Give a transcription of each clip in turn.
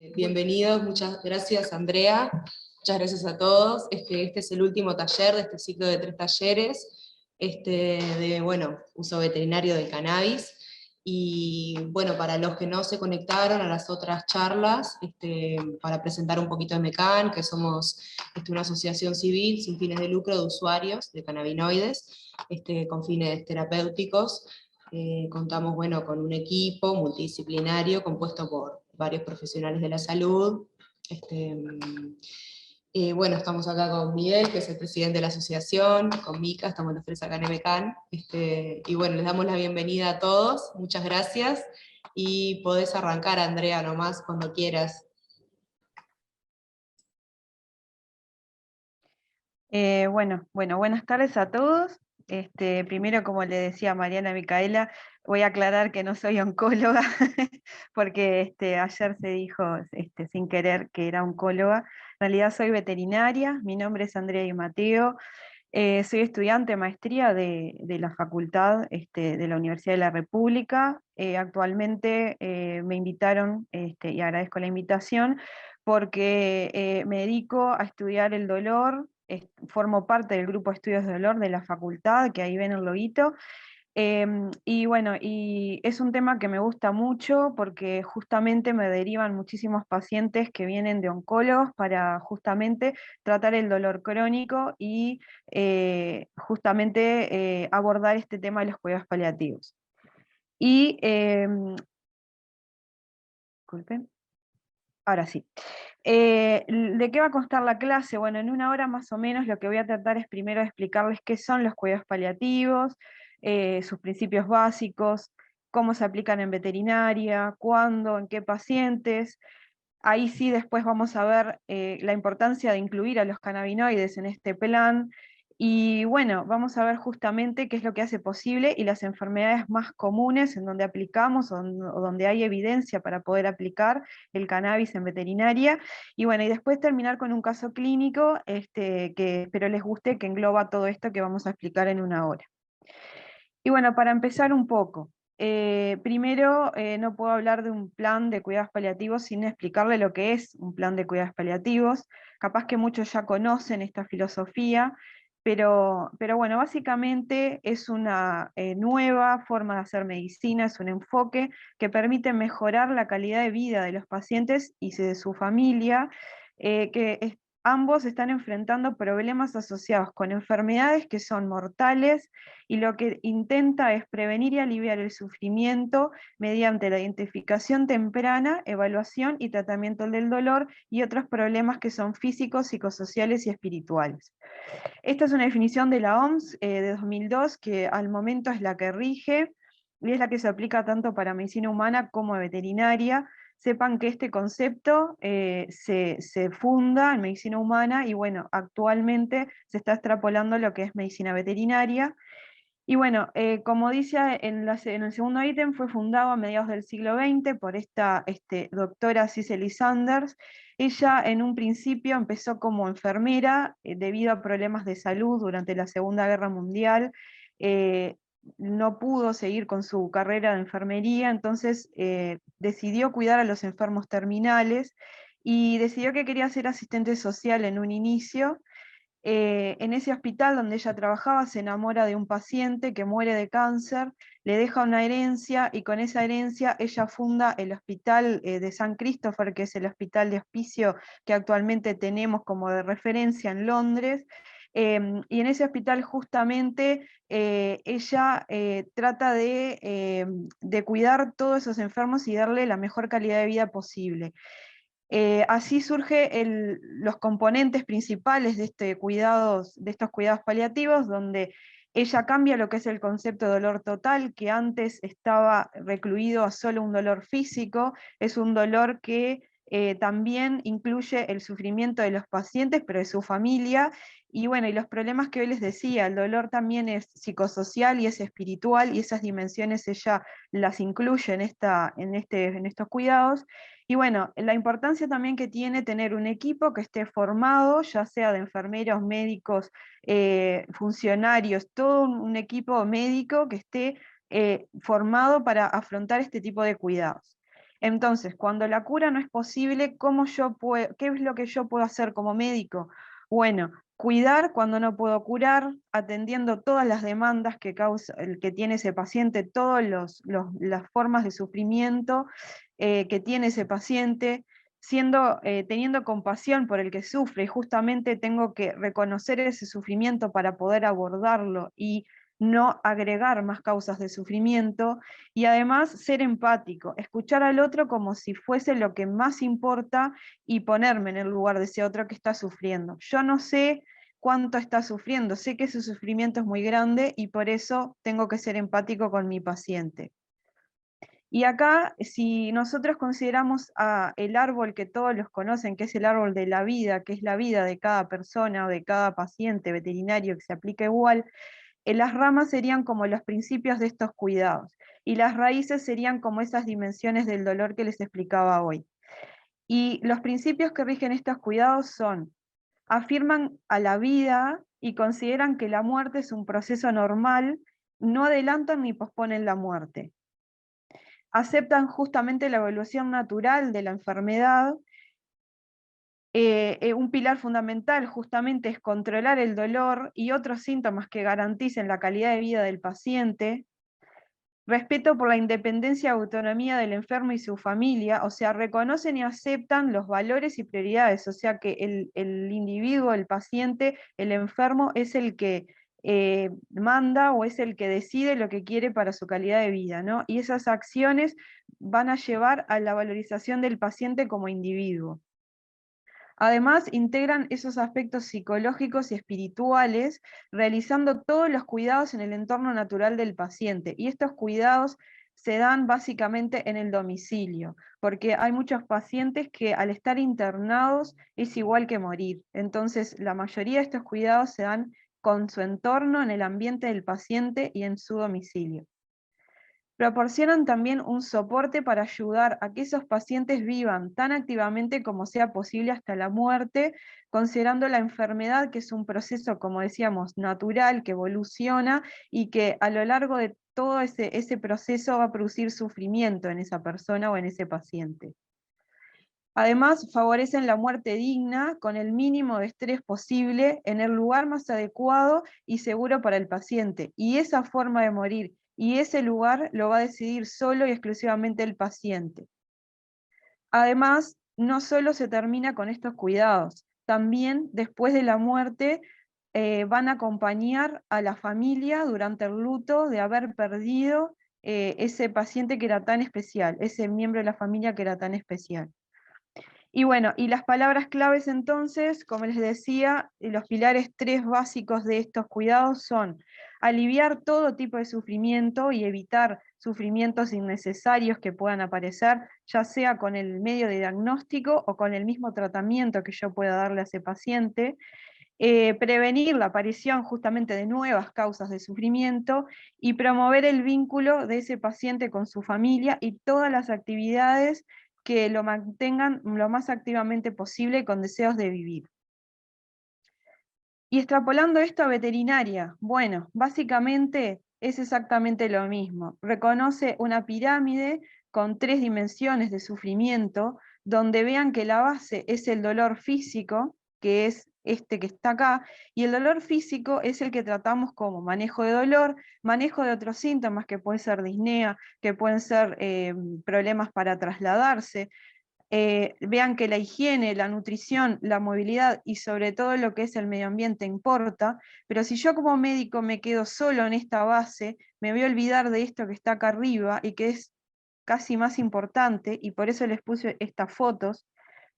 Bienvenidos, muchas gracias Andrea, muchas gracias a todos. Este es el último taller de este ciclo de 3 talleres, de uso veterinario del cannabis. Y bueno, para los que no se conectaron a las otras charlas, para presentar un poquito de MECAN, que somos una asociación civil sin fines de lucro de usuarios de cannabinoides, con fines terapéuticos. Contamos con un equipo multidisciplinario compuesto por varios profesionales de la salud. Estamos acá con Miguel, que es el presidente de la asociación, con Mica, estamos los tres acá en EMECAN. Y bueno, les damos la bienvenida a todos, muchas gracias, y podés arrancar, Andrea, nomás, cuando quieras. Buenas tardes a todos. Primero, como le decía Mariana Micaela, voy a aclarar que no soy oncóloga, porque ayer se dijo sin querer que era oncóloga. En realidad soy veterinaria, mi nombre es Andrea Di Mateo, soy estudiante de maestría de la facultad de la Universidad de la República. Actualmente me invitaron, y agradezco la invitación, porque me dedico a estudiar el dolor. Formo parte del grupo de estudios de dolor de la facultad, que ahí ven el loguito. Y es un tema que me gusta mucho porque justamente me derivan muchísimos pacientes que vienen de oncólogos para justamente tratar el dolor crónico y justamente abordar este tema de los cuidados paliativos. Y, disculpen, ahora sí. ¿De qué va a constar la clase? Bueno, en una hora más o menos lo que voy a tratar es primero explicarles qué son los cuidados paliativos, sus principios básicos, cómo se aplican en veterinaria, cuándo, en qué pacientes. Ahí sí después vamos a ver la importancia de incluir a los cannabinoides en este plan. Y bueno, vamos a ver justamente qué es lo que hace posible y las enfermedades más comunes en donde aplicamos o donde hay evidencia para poder aplicar el cannabis en veterinaria. Y bueno, y después terminar con un caso clínico que espero les guste, que engloba todo esto que vamos a explicar en una hora. Y bueno, para empezar un poco, primero no puedo hablar de un plan de cuidados paliativos sin explicarle lo que es un plan de cuidados paliativos. Capaz que muchos ya conocen esta filosofía, pero bueno, básicamente es una nueva forma de hacer medicina, es un enfoque que permite mejorar la calidad de vida de los pacientes y de su familia, ambos están enfrentando problemas asociados con enfermedades que son mortales, y lo que intenta es prevenir y aliviar el sufrimiento mediante la identificación temprana, evaluación y tratamiento del dolor y otros problemas que son físicos, psicosociales y espirituales. Esta es una definición de la OMS de 2002, que al momento es la que rige y es la que se aplica tanto para medicina humana como veterinaria. Sepan que este concepto se funda en medicina humana y bueno, actualmente se está extrapolando lo que es medicina veterinaria. Y bueno, como dice en el segundo ítem, fue fundado a mediados del siglo XX por esta doctora Cicely Saunders. Ella en un principio empezó como enfermera debido a problemas de salud durante la Segunda Guerra Mundial. eh, no pudo seguir con su carrera de enfermería, entonces decidió cuidar a los enfermos terminales y decidió que quería ser asistente social en un inicio. En ese hospital donde ella trabajaba se enamora de un paciente que muere de cáncer, le deja una herencia y con esa herencia ella funda el hospital de San Christopher, que es el hospital de hospicio que actualmente tenemos como de referencia en Londres. Y en ese hospital justamente ella trata de cuidar todos esos enfermos y darle la mejor calidad de vida posible. Así surgen los componentes principales de estos cuidados paliativos, donde ella cambia lo que es el concepto de dolor total, que antes estaba recluido a solo un dolor físico. Es un dolor que también incluye el sufrimiento de los pacientes, pero de su familia. Y bueno, y los problemas que hoy les decía, el dolor también es psicosocial y es espiritual, y esas dimensiones ella las incluye en estos cuidados. Y bueno, la importancia también que tiene tener un equipo que esté formado, ya sea de enfermeros, médicos, funcionarios, todo un equipo médico que esté formado para afrontar este tipo de cuidados. Entonces, cuando la cura no es posible, ¿qué es lo que yo puedo hacer como médico? Bueno, cuidar cuando no puedo curar, atendiendo todas las demandas que tiene ese paciente, todas las formas de sufrimiento que tiene ese paciente, teniendo compasión por el que sufre, y justamente tengo que reconocer ese sufrimiento para poder abordarlo y no agregar más causas de sufrimiento, y además ser empático, escuchar al otro como si fuese lo que más importa y ponerme en el lugar de ese otro que está sufriendo. Yo no sé cuánto está sufriendo, sé que su sufrimiento es muy grande y por eso tengo que ser empático con mi paciente. Y acá, si nosotros consideramos el árbol que todos los conocen, que es el árbol de la vida, que es la vida de cada persona o de cada paciente veterinario que se aplica igual, las ramas serían como los principios de estos cuidados, y las raíces serían como esas dimensiones del dolor que les explicaba hoy. Y los principios que rigen estos cuidados son: afirman a la vida y consideran que la muerte es un proceso normal, no adelantan ni posponen la muerte. Aceptan justamente la evolución natural de la enfermedad. Un pilar fundamental justamente es controlar el dolor y otros síntomas que garanticen la calidad de vida del paciente. Respeto por la independencia y autonomía del enfermo y su familia, o sea, reconocen y aceptan los valores y prioridades, o sea que el individuo, el paciente, el enfermo es el que manda o es el que decide lo que quiere para su calidad de vida, ¿no? Y esas acciones van a llevar a la valorización del paciente como individuo. Además, integran esos aspectos psicológicos y espirituales, realizando todos los cuidados en el entorno natural del paciente. Y estos cuidados se dan básicamente en el domicilio, porque hay muchos pacientes que al estar internados es igual que morir. Entonces, la mayoría de estos cuidados se dan con su entorno, en el ambiente del paciente y en su domicilio. Proporcionan también un soporte para ayudar a que esos pacientes vivan tan activamente como sea posible hasta la muerte, considerando la enfermedad, que es un proceso, como decíamos, natural, que evoluciona y que a lo largo de todo ese proceso va a producir sufrimiento en esa persona o en ese paciente. Además, favorecen la muerte digna con el mínimo de estrés posible en el lugar más adecuado y seguro para el paciente. Y esa forma de morir y ese lugar lo va a decidir solo y exclusivamente el paciente. Además, no solo se termina con estos cuidados, también después de la muerte van a acompañar a la familia durante el luto de haber perdido ese paciente que era tan especial, ese miembro de la familia que era tan especial. Y bueno, y las palabras claves entonces, como les decía, los pilares 3 básicos de estos cuidados son: aliviar todo tipo de sufrimiento y evitar sufrimientos innecesarios que puedan aparecer, ya sea con el medio de diagnóstico o con el mismo tratamiento que yo pueda darle a ese paciente. Prevenir la aparición justamente de nuevas causas de sufrimiento y promover el vínculo de ese paciente con su familia y todas las actividades que lo mantengan lo más activamente posible con deseos de vivir. Y extrapolando esto a veterinaria, bueno, básicamente es exactamente lo mismo. Reconoce una pirámide con 3 dimensiones de sufrimiento, donde vean que la base es el dolor físico, que es este que está acá, y el dolor físico es el que tratamos como manejo de dolor, manejo de otros síntomas que pueden ser disnea, que pueden ser problemas para trasladarse. Vean que la higiene, la nutrición, la movilidad y sobre todo lo que es el medio ambiente importa, pero si yo como médico me quedo solo en esta base, me voy a olvidar de esto que está acá arriba y que es casi más importante, y por eso les puse estas fotos.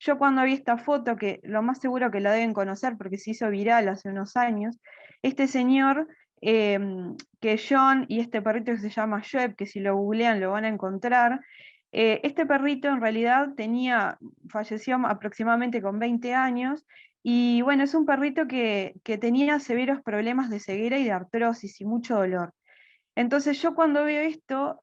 Yo cuando vi esta foto, que lo más seguro que la deben conocer porque se hizo viral hace unos años, este señor, que John, y este perrito que se llama Joeb, que si lo googlean lo van a encontrar. Este perrito en realidad falleció aproximadamente con 20 años, y bueno, es un perrito que tenía severos problemas de ceguera y de artrosis y mucho dolor. Entonces yo cuando veo esto,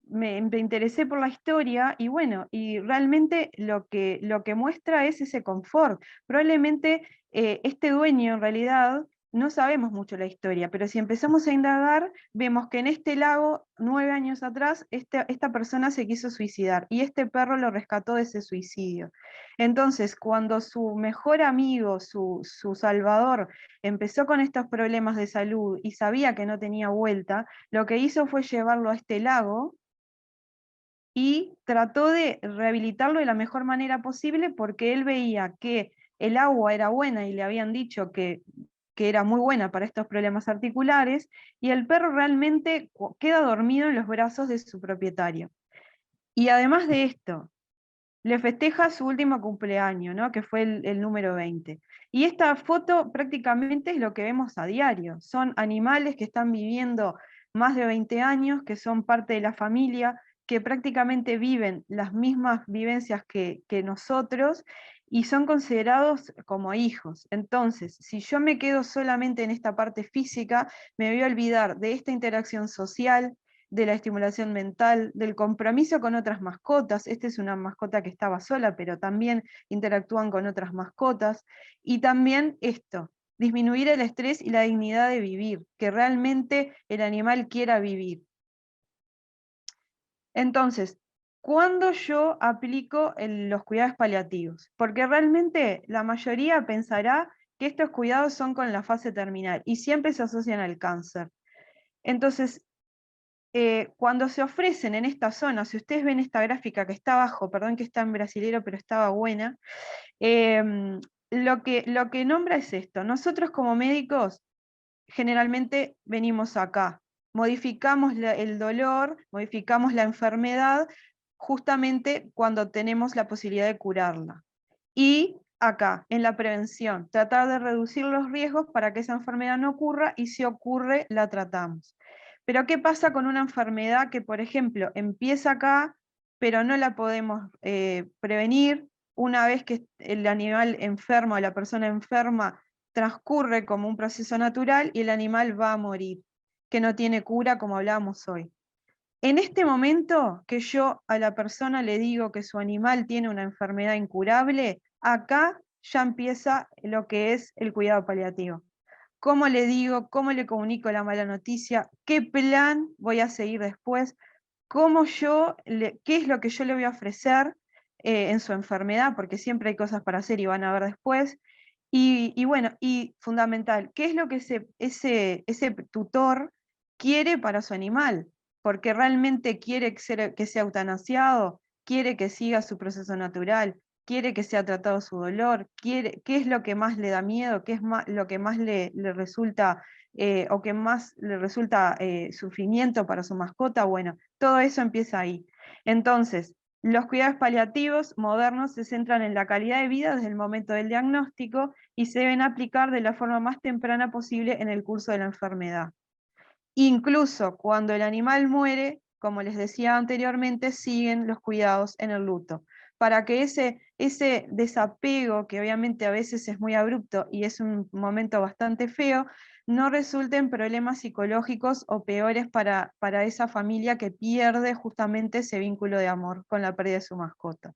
me interesé por la historia y bueno, y realmente lo que muestra es ese confort. Probablemente este dueño en realidad no sabemos mucho la historia, pero si empezamos a indagar, vemos que en este lago, 9 años atrás, esta persona se quiso suicidar y este perro lo rescató de ese suicidio. Entonces, cuando su mejor amigo, su salvador, empezó con estos problemas de salud y sabía que no tenía vuelta, lo que hizo fue llevarlo a este lago y trató de rehabilitarlo de la mejor manera posible porque él veía que el agua era buena y le habían dicho que era muy buena para estos problemas articulares, y el perro realmente queda dormido en los brazos de su propietario. Y además de esto, le festeja su último cumpleaños, ¿no? Que fue el número 20. Y esta foto prácticamente es lo que vemos a diario. Son animales que están viviendo más de 20 años, que son parte de la familia, que prácticamente viven las mismas vivencias que nosotros y son considerados como hijos. Entonces, si yo me quedo solamente en esta parte física, me voy a olvidar de esta interacción social, de la estimulación mental, del compromiso con otras mascotas. Esta es una mascota que estaba sola, pero también interactúan con otras mascotas. Y también esto, disminuir el estrés y la dignidad de vivir, que realmente el animal quiera vivir. Entonces, ¿cuándo yo aplico los cuidados paliativos? Porque realmente la mayoría pensará que estos cuidados son con la fase terminal y siempre se asocian al cáncer. Entonces, cuando se ofrecen en esta zona, si ustedes ven esta gráfica que está abajo, perdón que está en brasilero, pero estaba buena, lo que nombra es esto: nosotros como médicos generalmente venimos acá, modificamos el dolor, modificamos la enfermedad justamente cuando tenemos la posibilidad de curarla. Y acá, en la prevención, tratar de reducir los riesgos para que esa enfermedad no ocurra, y si ocurre, la tratamos. Pero ¿qué pasa con una enfermedad que, por ejemplo, empieza acá, pero no la podemos prevenir? Una vez que el animal enfermo o la persona enferma transcurre como un proceso natural y el animal va a morir, que no tiene cura, como hablábamos hoy. En este momento que yo a la persona le digo que su animal tiene una enfermedad incurable, acá ya empieza lo que es el cuidado paliativo. ¿Cómo le digo? ¿Cómo le comunico la mala noticia? ¿Qué plan voy a seguir después? ¿Qué es lo que yo le voy a ofrecer en su enfermedad? Porque siempre hay cosas para hacer y van a ver después. Y bueno, y fundamental, ¿qué es lo que ese tutor quiere para su animal? Porque realmente quiere que sea eutanasiado, quiere que siga su proceso natural, quiere que sea tratado su dolor, qué es lo que más le da miedo, qué es lo que más le resulta o que más le resulta sufrimiento para su mascota. Bueno, todo eso empieza ahí. Entonces, los cuidados paliativos modernos se centran en la calidad de vida desde el momento del diagnóstico y se deben aplicar de la forma más temprana posible en el curso de la enfermedad. Incluso cuando el animal muere, como les decía anteriormente, siguen los cuidados en el luto, para que ese desapego, que obviamente a veces es muy abrupto y es un momento bastante feo, no resulte en problemas psicológicos o peores para esa familia que pierde justamente ese vínculo de amor con la pérdida de su mascota.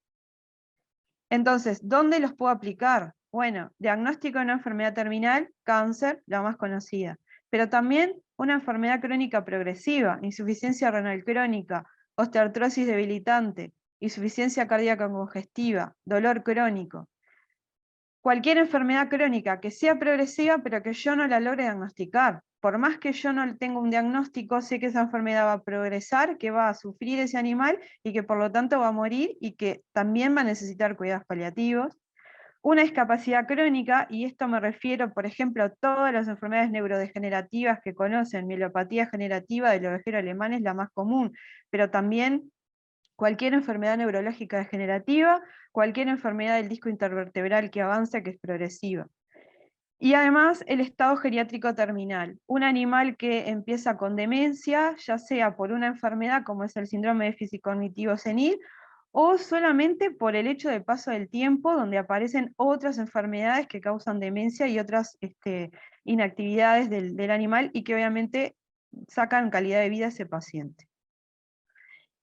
Entonces, ¿dónde los puedo aplicar? Bueno, diagnóstico de una enfermedad terminal, cáncer, la más conocida, pero también una enfermedad crónica progresiva, insuficiencia renal crónica, osteoartrosis debilitante, insuficiencia cardíaca congestiva, dolor crónico. Cualquier enfermedad crónica que sea progresiva, pero que yo no la logre diagnosticar. Por más que yo no tenga un diagnóstico, sé que esa enfermedad va a progresar, que va a sufrir ese animal y que por lo tanto va a morir y que también va a necesitar cuidados paliativos. Una discapacidad crónica, y esto me refiero, por ejemplo, a todas las enfermedades neurodegenerativas que conocen. Mielopatía generativa del ovejero alemán es la más común, pero también cualquier enfermedad neurológica degenerativa, cualquier enfermedad del disco intervertebral que avanza, que es progresiva. Y además el estado geriátrico terminal, un animal que empieza con demencia, ya sea por una enfermedad como es el síndrome de déficit cognitivo senil, o solamente por el hecho de paso del tiempo, donde aparecen otras enfermedades que causan demencia y otras inactividades del animal y que obviamente sacan calidad de vida a ese paciente.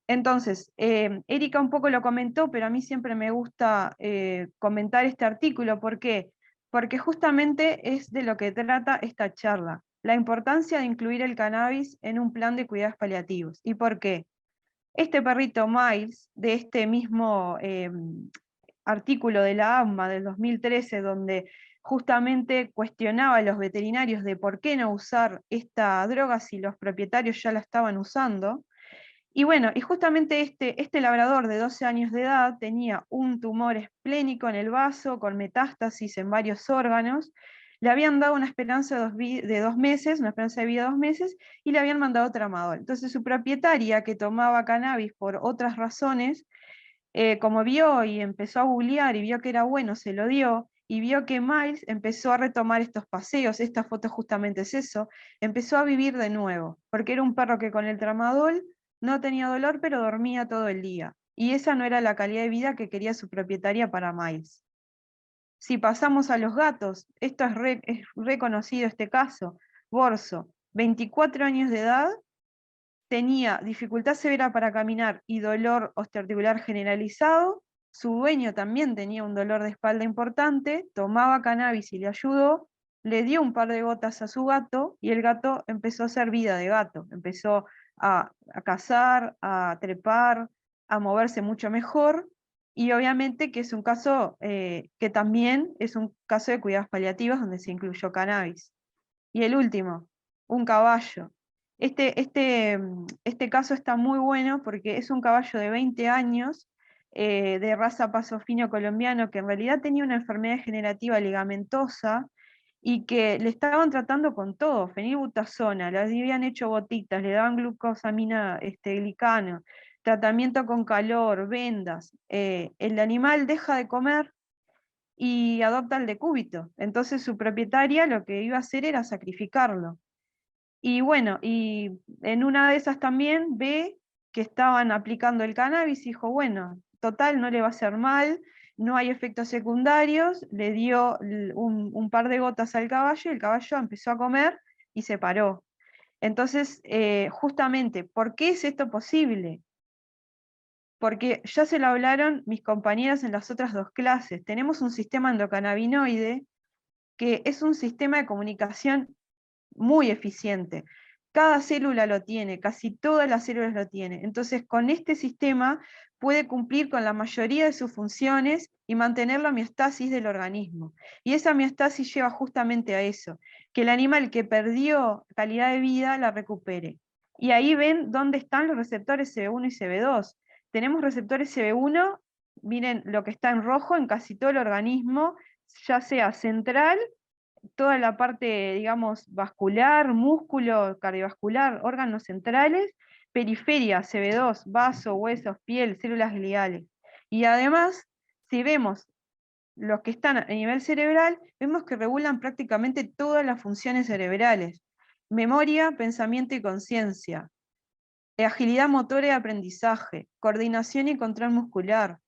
Entonces, Erika un poco lo comentó, pero a mí siempre me gusta comentar este artículo. ¿Por qué? porque justamente es de lo que trata esta charla, la importancia de incluir el cannabis en un plan de cuidados paliativos. ¿Y por qué? Este perrito Miles, de este mismo artículo de la AMA del 2013, donde justamente cuestionaba a los veterinarios de por qué no usar esta droga si los propietarios ya la estaban usando. Y bueno, y justamente este labrador de 12 años de edad tenía un tumor esplénico en el vaso con metástasis en varios órganos. Le habían dado una esperanza de 2 meses, una esperanza de vida de 2 meses, y le habían mandado tramadol. Entonces su propietaria, que tomaba cannabis por otras razones, como vio y empezó a googlear y vio que era bueno, se lo dio, y vio que Miles empezó a retomar estos paseos, esta foto justamente es eso, empezó a vivir de nuevo, porque era un perro que con el tramadol no tenía dolor, pero dormía todo el día. Y esa no era la calidad de vida que quería su propietaria para Miles. Si pasamos a los gatos, esto es reconocido este caso. Borso, 24 años de edad, tenía dificultad severa para caminar y dolor osteoarticular generalizado. Su dueño también tenía un dolor de espalda importante, tomaba cannabis y le ayudó, le dio un par de gotas a su gato y el gato empezó a hacer vida de gato, empezó a cazar, a trepar, a moverse mucho mejor, y obviamente que es un caso que también es un caso de cuidados paliativos donde se incluyó cannabis. Y el último, un caballo. Este caso está muy bueno porque es un caballo de 20 años, de raza paso fino colombiano, que en realidad tenía una enfermedad degenerativa ligamentosa y que le estaban tratando con todo, fenilbutazona, le habían hecho gotitas, le daban glucosamina glicano, tratamiento con calor, vendas. El animal deja de comer y adopta el decúbito. Entonces su propietaria lo que iba a hacer era sacrificarlo. Y bueno, y en una de esas también ve que estaban aplicando el cannabis y dijo, bueno, total, no le va a hacer mal, no hay efectos secundarios, le dio un par de gotas al caballo y el caballo empezó a comer y se paró. Entonces, justamente, ¿por qué es esto posible? Porque ya se lo hablaron mis compañeras en las otras 2 clases. Tenemos un sistema endocannabinoide que es un sistema de comunicación muy eficiente. Cada célula lo tiene, casi todas las células lo tienen. Entonces, con este sistema puede cumplir con la mayoría de sus funciones y mantener la homeostasis del organismo. Y esa homeostasis lleva justamente a eso, que el animal que perdió calidad de vida la recupere. Y ahí ven dónde están los receptores CB1 y CB2. Tenemos receptores CB1, miren lo que está en rojo en casi todo el organismo, ya sea central, toda la parte, digamos, vascular, músculo, cardiovascular, órganos centrales, periferia, CB2, vaso, huesos, piel, células gliales. Y además, si vemos los que están a nivel cerebral, vemos que regulan prácticamente todas las funciones cerebrales: memoria, pensamiento y conciencia, agilidad motora y aprendizaje, coordinación y control muscular,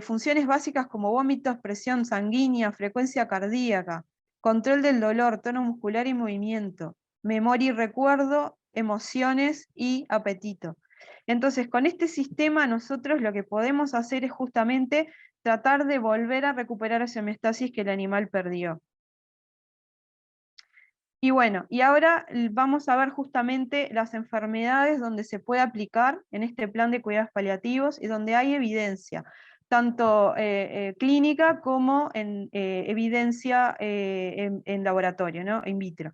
funciones básicas como vómitos, presión sanguínea, frecuencia cardíaca, control del dolor, tono muscular y movimiento, memoria y recuerdo, emociones y apetito. Entonces, con este sistema nosotros lo que podemos hacer es justamente tratar de volver a recuperar esa homeostasis que el animal perdió. Y bueno, y ahora vamos a ver justamente las enfermedades donde se puede aplicar en este plan de cuidados paliativos y donde hay evidencia, tanto clínica como en evidencia en laboratorio, ¿no? In vitro.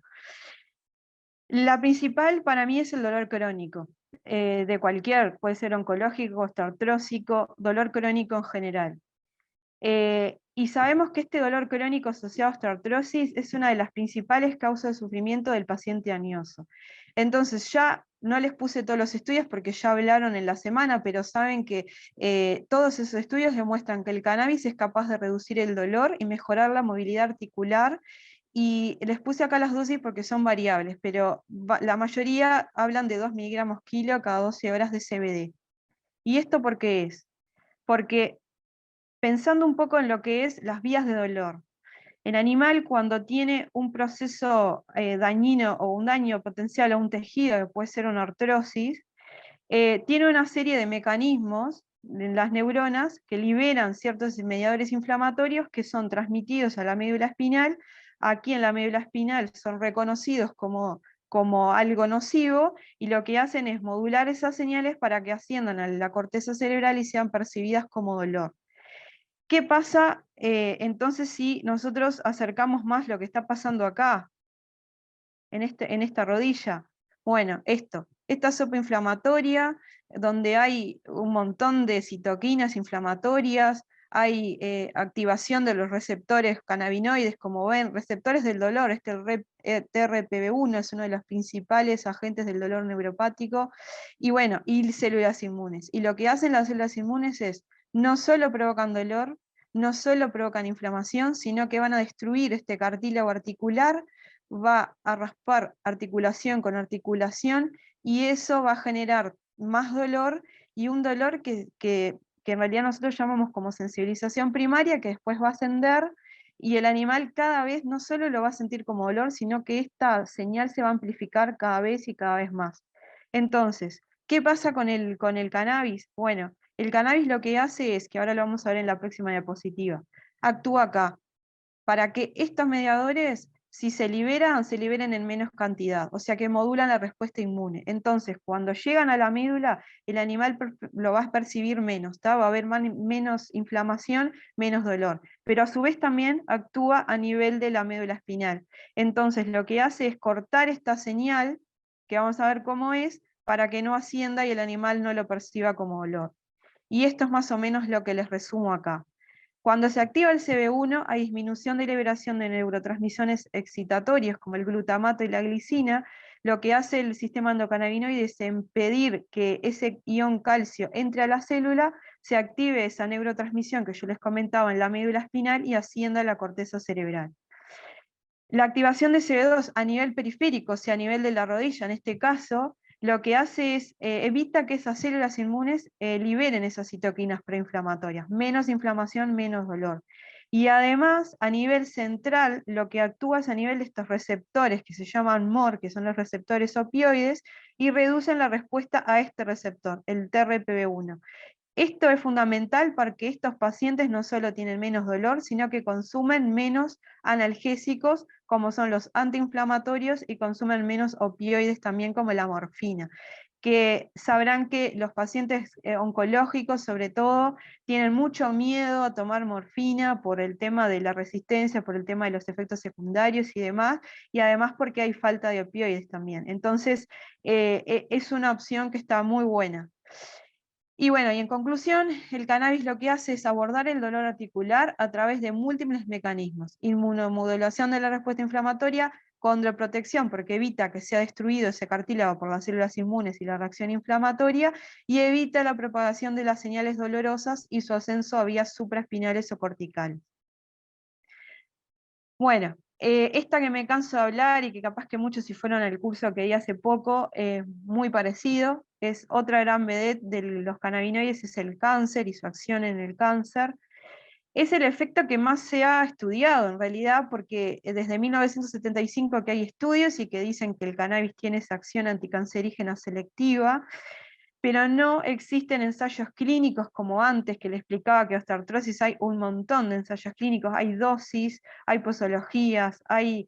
La principal para mí es el dolor crónico, de cualquier, puede ser oncológico, osteoartrósico, dolor crónico en general. Y sabemos que este dolor crónico asociado a osteoartrosis es una de las principales causas de sufrimiento del paciente añoso. Entonces ya no les puse todos los estudios porque ya hablaron en la semana, pero saben que todos esos estudios demuestran que el cannabis es capaz de reducir el dolor y mejorar la movilidad articular. Y les puse acá las dosis porque son variables, pero la mayoría hablan de 2 miligramos kilo cada 12 horas de CBD. ¿Y esto por qué es? Porque pensando un poco en lo que es las vías de dolor. El animal, cuando tiene un proceso dañino o un daño potencial a un tejido, que puede ser una artrosis, tiene una serie de mecanismos en las neuronas que liberan ciertos mediadores inflamatorios que son transmitidos a la médula espinal. Aquí en la médula espinal son reconocidos como algo nocivo, y lo que hacen es modular esas señales para que asciendan a la corteza cerebral y sean percibidas como dolor. ¿Qué pasa entonces si nosotros acercamos más lo que está pasando acá, en esta rodilla? Bueno, esta sopa inflamatoria, donde hay un montón de citoquinas inflamatorias, hay activación de los receptores cannabinoides, como ven, receptores del dolor. TRPV1 es uno de los principales agentes del dolor neuropático, y bueno, y células inmunes. Y lo que hacen las células inmunes es, no solo provocan dolor, no solo provocan inflamación, sino que van a destruir este cartílago articular, va a raspar articulación con articulación, y eso va a generar más dolor, y un dolor que en realidad nosotros llamamos como sensibilización primaria, que después va a ascender, y el animal cada vez no solo lo va a sentir como dolor, sino que esta señal se va a amplificar cada vez y cada vez más. Entonces, ¿qué pasa con el cannabis? Bueno, el cannabis lo que hace es, que ahora lo vamos a ver en la próxima diapositiva, actúa acá, para que estos mediadores, si se liberen en menos cantidad, o sea que modulan la respuesta inmune. Entonces, cuando llegan a la médula, el animal lo va a percibir menos, va a haber menos inflamación, menos dolor, pero a su vez también actúa a nivel de la médula espinal. Entonces, lo que hace es cortar esta señal, que vamos a ver cómo es, para que no ascienda y el animal no lo perciba como dolor. Y esto es más o menos lo que les resumo acá. Cuando se activa el CB1, hay disminución de liberación de neurotransmisores excitatorios como el glutamato y la glicina. Lo que hace el sistema endocannabinoide es impedir que ese ion calcio entre a la célula, se active esa neurotransmisión que yo les comentaba en la médula espinal y ascienda a la corteza cerebral. La activación de CB2 a nivel periférico, o sea, a nivel de la rodilla, en este caso, lo que hace es evita que esas células inmunes liberen esas citoquinas preinflamatorias. Menos inflamación, menos dolor. Y además, a nivel central, lo que actúa es a nivel de estos receptores que se llaman MOR, que son los receptores opioides, y reducen la respuesta a este receptor, el TRPV1. Esto es fundamental porque estos pacientes no solo tienen menos dolor, sino que consumen menos analgésicos, como son los antiinflamatorios, y consumen menos opioides también, como la morfina. Que sabrán que los pacientes oncológicos, sobre todo, tienen mucho miedo a tomar morfina por el tema de la resistencia, por el tema de los efectos secundarios y demás, y además porque hay falta de opioides también. Entonces, es una opción que está muy buena. Y bueno, y en conclusión, el cannabis lo que hace es abordar el dolor articular a través de múltiples mecanismos: inmunomodulación de la respuesta inflamatoria, condroprotección, porque evita que sea destruido ese cartílago por las células inmunes y la reacción inflamatoria, y evita la propagación de las señales dolorosas y su ascenso a vías supraespinales o corticales. Bueno, esta que me canso de hablar y que capaz que muchos, si fueron al curso que di hace poco, muy parecido, es otra gran vedette de los cannabinoides, es el cáncer y su acción en el cáncer. Es el efecto que más se ha estudiado en realidad, porque desde 1975 que hay estudios y que dicen que el cannabis tiene esa acción anticancerígena selectiva, pero no existen ensayos clínicos como antes, que le explicaba que osteoartrosis hay un montón de ensayos clínicos, hay dosis, hay posologías, hay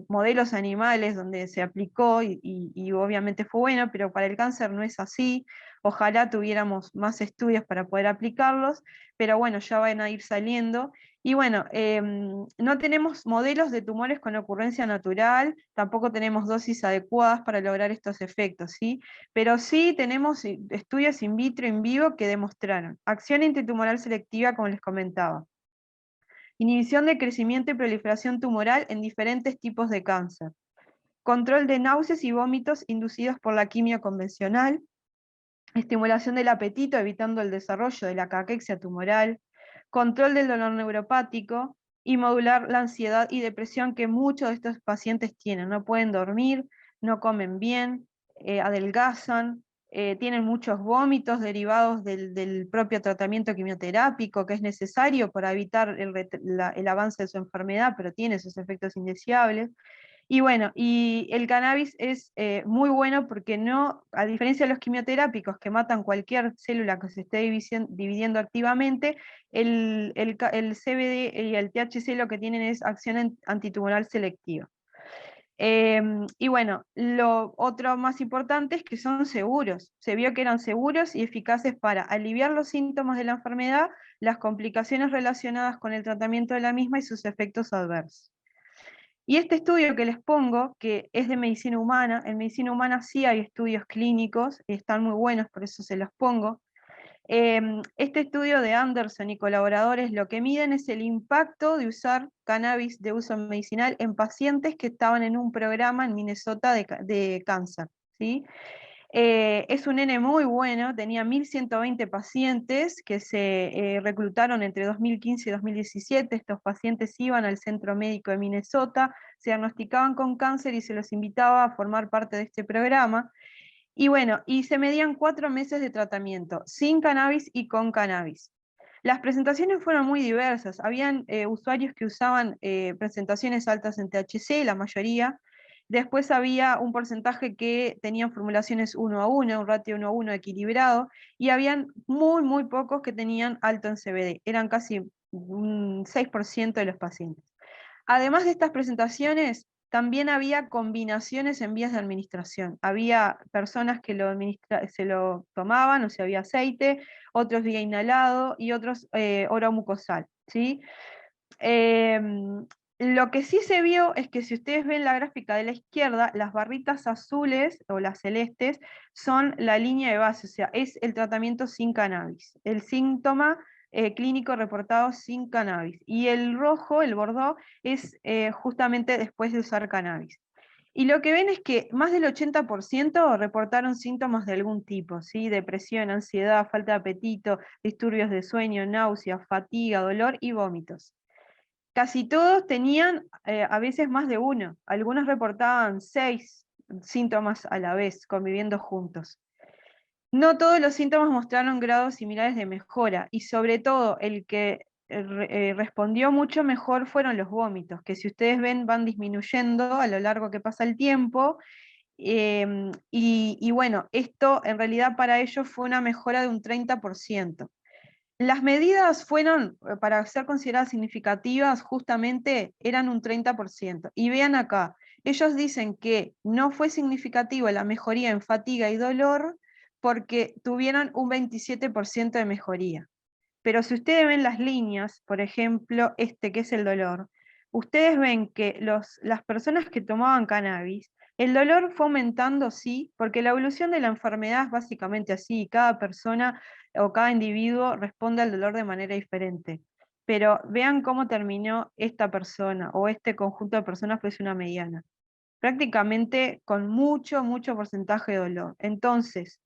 modelos animales donde se aplicó y obviamente fue bueno, pero para el cáncer no es así. Ojalá tuviéramos más estudios para poder aplicarlos, pero bueno, ya van a ir saliendo. Y bueno, no tenemos modelos de tumores con ocurrencia natural, tampoco tenemos dosis adecuadas para lograr estos efectos, ¿sí? Pero sí tenemos estudios in vitro, in vivo, que demostraron acción antitumoral selectiva, como les comentaba, inhibición de crecimiento y proliferación tumoral en diferentes tipos de cáncer, control de náuseas y vómitos inducidos por la quimio convencional, estimulación del apetito evitando el desarrollo de la caquexia tumoral, control del dolor neuropático y modular la ansiedad y depresión que muchos de estos pacientes tienen. No pueden dormir, no comen bien, adelgazan, tienen muchos vómitos derivados del propio tratamiento quimioterápico que es necesario para evitar el avance de su enfermedad, pero tiene sus efectos indeseables. Y bueno, y el cannabis es muy bueno porque no, a diferencia de los quimioterápicos que matan cualquier célula que se esté dividiendo activamente, el CBD y el THC lo que tienen es acción antitumoral selectiva. Y bueno, lo otro más importante es que son seguros. Se vio que eran seguros y eficaces para aliviar los síntomas de la enfermedad, las complicaciones relacionadas con el tratamiento de la misma y sus efectos adversos. Y este estudio que les pongo, que es de medicina humana, en medicina humana sí hay estudios clínicos, están muy buenos, por eso se los pongo. Este estudio de Anderson y colaboradores lo que miden es el impacto de usar cannabis de uso medicinal en pacientes que estaban en un programa en Minnesota de cáncer, ¿sí? Es un N muy bueno, tenía 1.120 pacientes que se reclutaron entre 2015 y 2017. Estos pacientes iban al centro médico de Minnesota, se diagnosticaban con cáncer y se los invitaba a formar parte de este programa. Y bueno, y se medían 4 meses de tratamiento, sin cannabis y con cannabis. Las presentaciones fueron muy diversas. Habían usuarios que usaban presentaciones altas en THC, la mayoría. Después había un porcentaje que tenían formulaciones 1:1, un ratio 1:1 equilibrado, y habían muy pocos que tenían alto en CBD. Eran casi un 6% de los pacientes. Además de estas presentaciones, también había combinaciones en vías de administración. Había personas que se lo tomaban, o sea, había aceite, otros vía inhalado y otros oromucosal, ¿sí? Lo que sí se vio es que si ustedes ven la gráfica de la izquierda, las barritas azules o las celestes son la línea de base, o sea, es el tratamiento sin cannabis. El síntoma clínico reportado sin cannabis. Y el rojo, el bordó, es justamente después de usar cannabis. Y lo que ven es que más del 80% reportaron síntomas de algún tipo, ¿sí? Depresión, ansiedad, falta de apetito, disturbios de sueño, náuseas, fatiga, dolor y vómitos. Casi todos tenían a veces más de uno. Algunos reportaban 6 síntomas a la vez, conviviendo juntos. No todos los síntomas mostraron grados similares de mejora, y sobre todo el que respondió mucho mejor fueron los vómitos, que si ustedes ven van disminuyendo a lo largo que pasa el tiempo, y bueno, esto en realidad para ellos fue una mejora de un 30%. Las medidas fueron, para ser consideradas significativas, justamente eran un 30%. Y vean acá, ellos dicen que no fue significativa la mejoría en fatiga y dolor porque tuvieron un 27% de mejoría. Pero si ustedes ven las líneas, por ejemplo, este que es el dolor, ustedes ven que las personas que tomaban cannabis, el dolor fue aumentando, sí, porque la evolución de la enfermedad es básicamente así, cada persona o cada individuo responde al dolor de manera diferente. Pero vean cómo terminó esta persona o este conjunto de personas, que es una mediana. Prácticamente con mucho porcentaje de dolor. Entonces,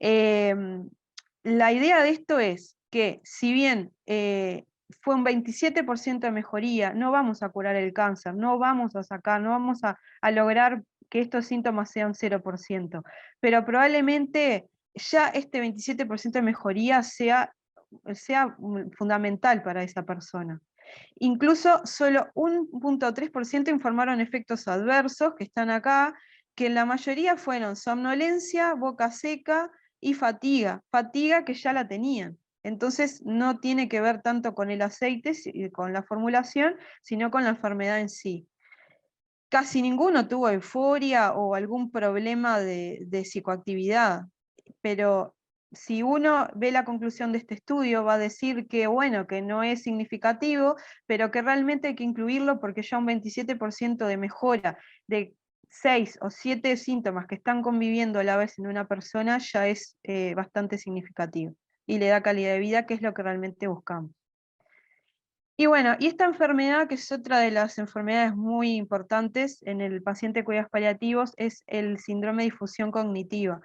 la idea de esto es que si bien fue un 27% de mejoría, no vamos a curar el cáncer, no vamos a sacar, no vamos a lograr que estos síntomas sean 0%, pero probablemente ya este 27% de mejoría sea fundamental para esa persona. Incluso solo 1,3% informaron efectos adversos, que están acá, que en la mayoría fueron somnolencia, boca seca y fatiga que ya la tenían. Entonces no tiene que ver tanto con el aceite, con la formulación, sino con la enfermedad en sí. Casi ninguno tuvo euforia o algún problema de psicoactividad, pero si uno ve la conclusión de este estudio, va a decir que bueno, que no es significativo, pero que realmente hay que incluirlo porque ya un 27% de mejora de 6 o 7 síntomas que están conviviendo a la vez en una persona ya es bastante significativo y le da calidad de vida, que es lo que realmente buscamos. Y bueno, y esta enfermedad, que es otra de las enfermedades muy importantes en el paciente de cuidados paliativos, es el síndrome de difusión cognitiva.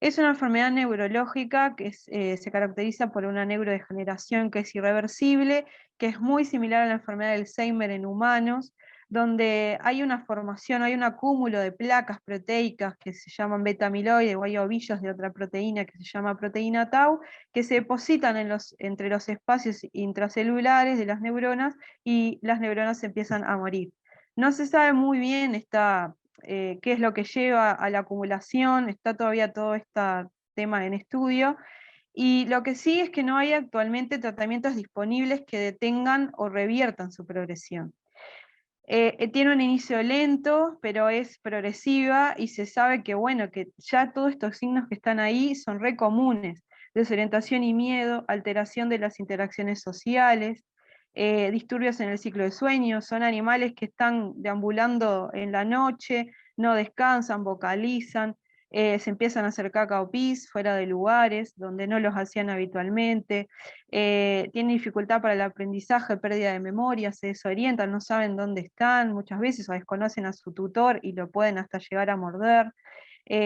Es una enfermedad neurológica que se caracteriza por una neurodegeneración que es irreversible, que es muy similar a la enfermedad de Alzheimer en humanos, donde hay una formación, hay un acúmulo de placas proteicas que se llaman beta-amiloide, o hay ovillos de otra proteína que se llama proteína tau, que se depositan entre los espacios intracelulares de las neuronas y las neuronas empiezan a morir. No se sabe muy bien qué es lo que lleva a la acumulación, está todavía todo este tema en estudio, y lo que sí es que no hay actualmente tratamientos disponibles que detengan o reviertan su progresión. Tiene un inicio lento, pero es progresiva y se sabe que, bueno, que ya todos estos signos que están ahí son re comunes: desorientación y miedo, alteración de las interacciones sociales, disturbios en el ciclo de sueño. Son animales que están deambulando en la noche, no descansan, vocalizan, se empiezan a hacer caca o pis fuera de lugares donde no los hacían habitualmente, tienen dificultad para el aprendizaje, pérdida de memoria, se desorientan, no saben dónde están muchas veces, o desconocen a su tutor y lo pueden hasta llegar a morder.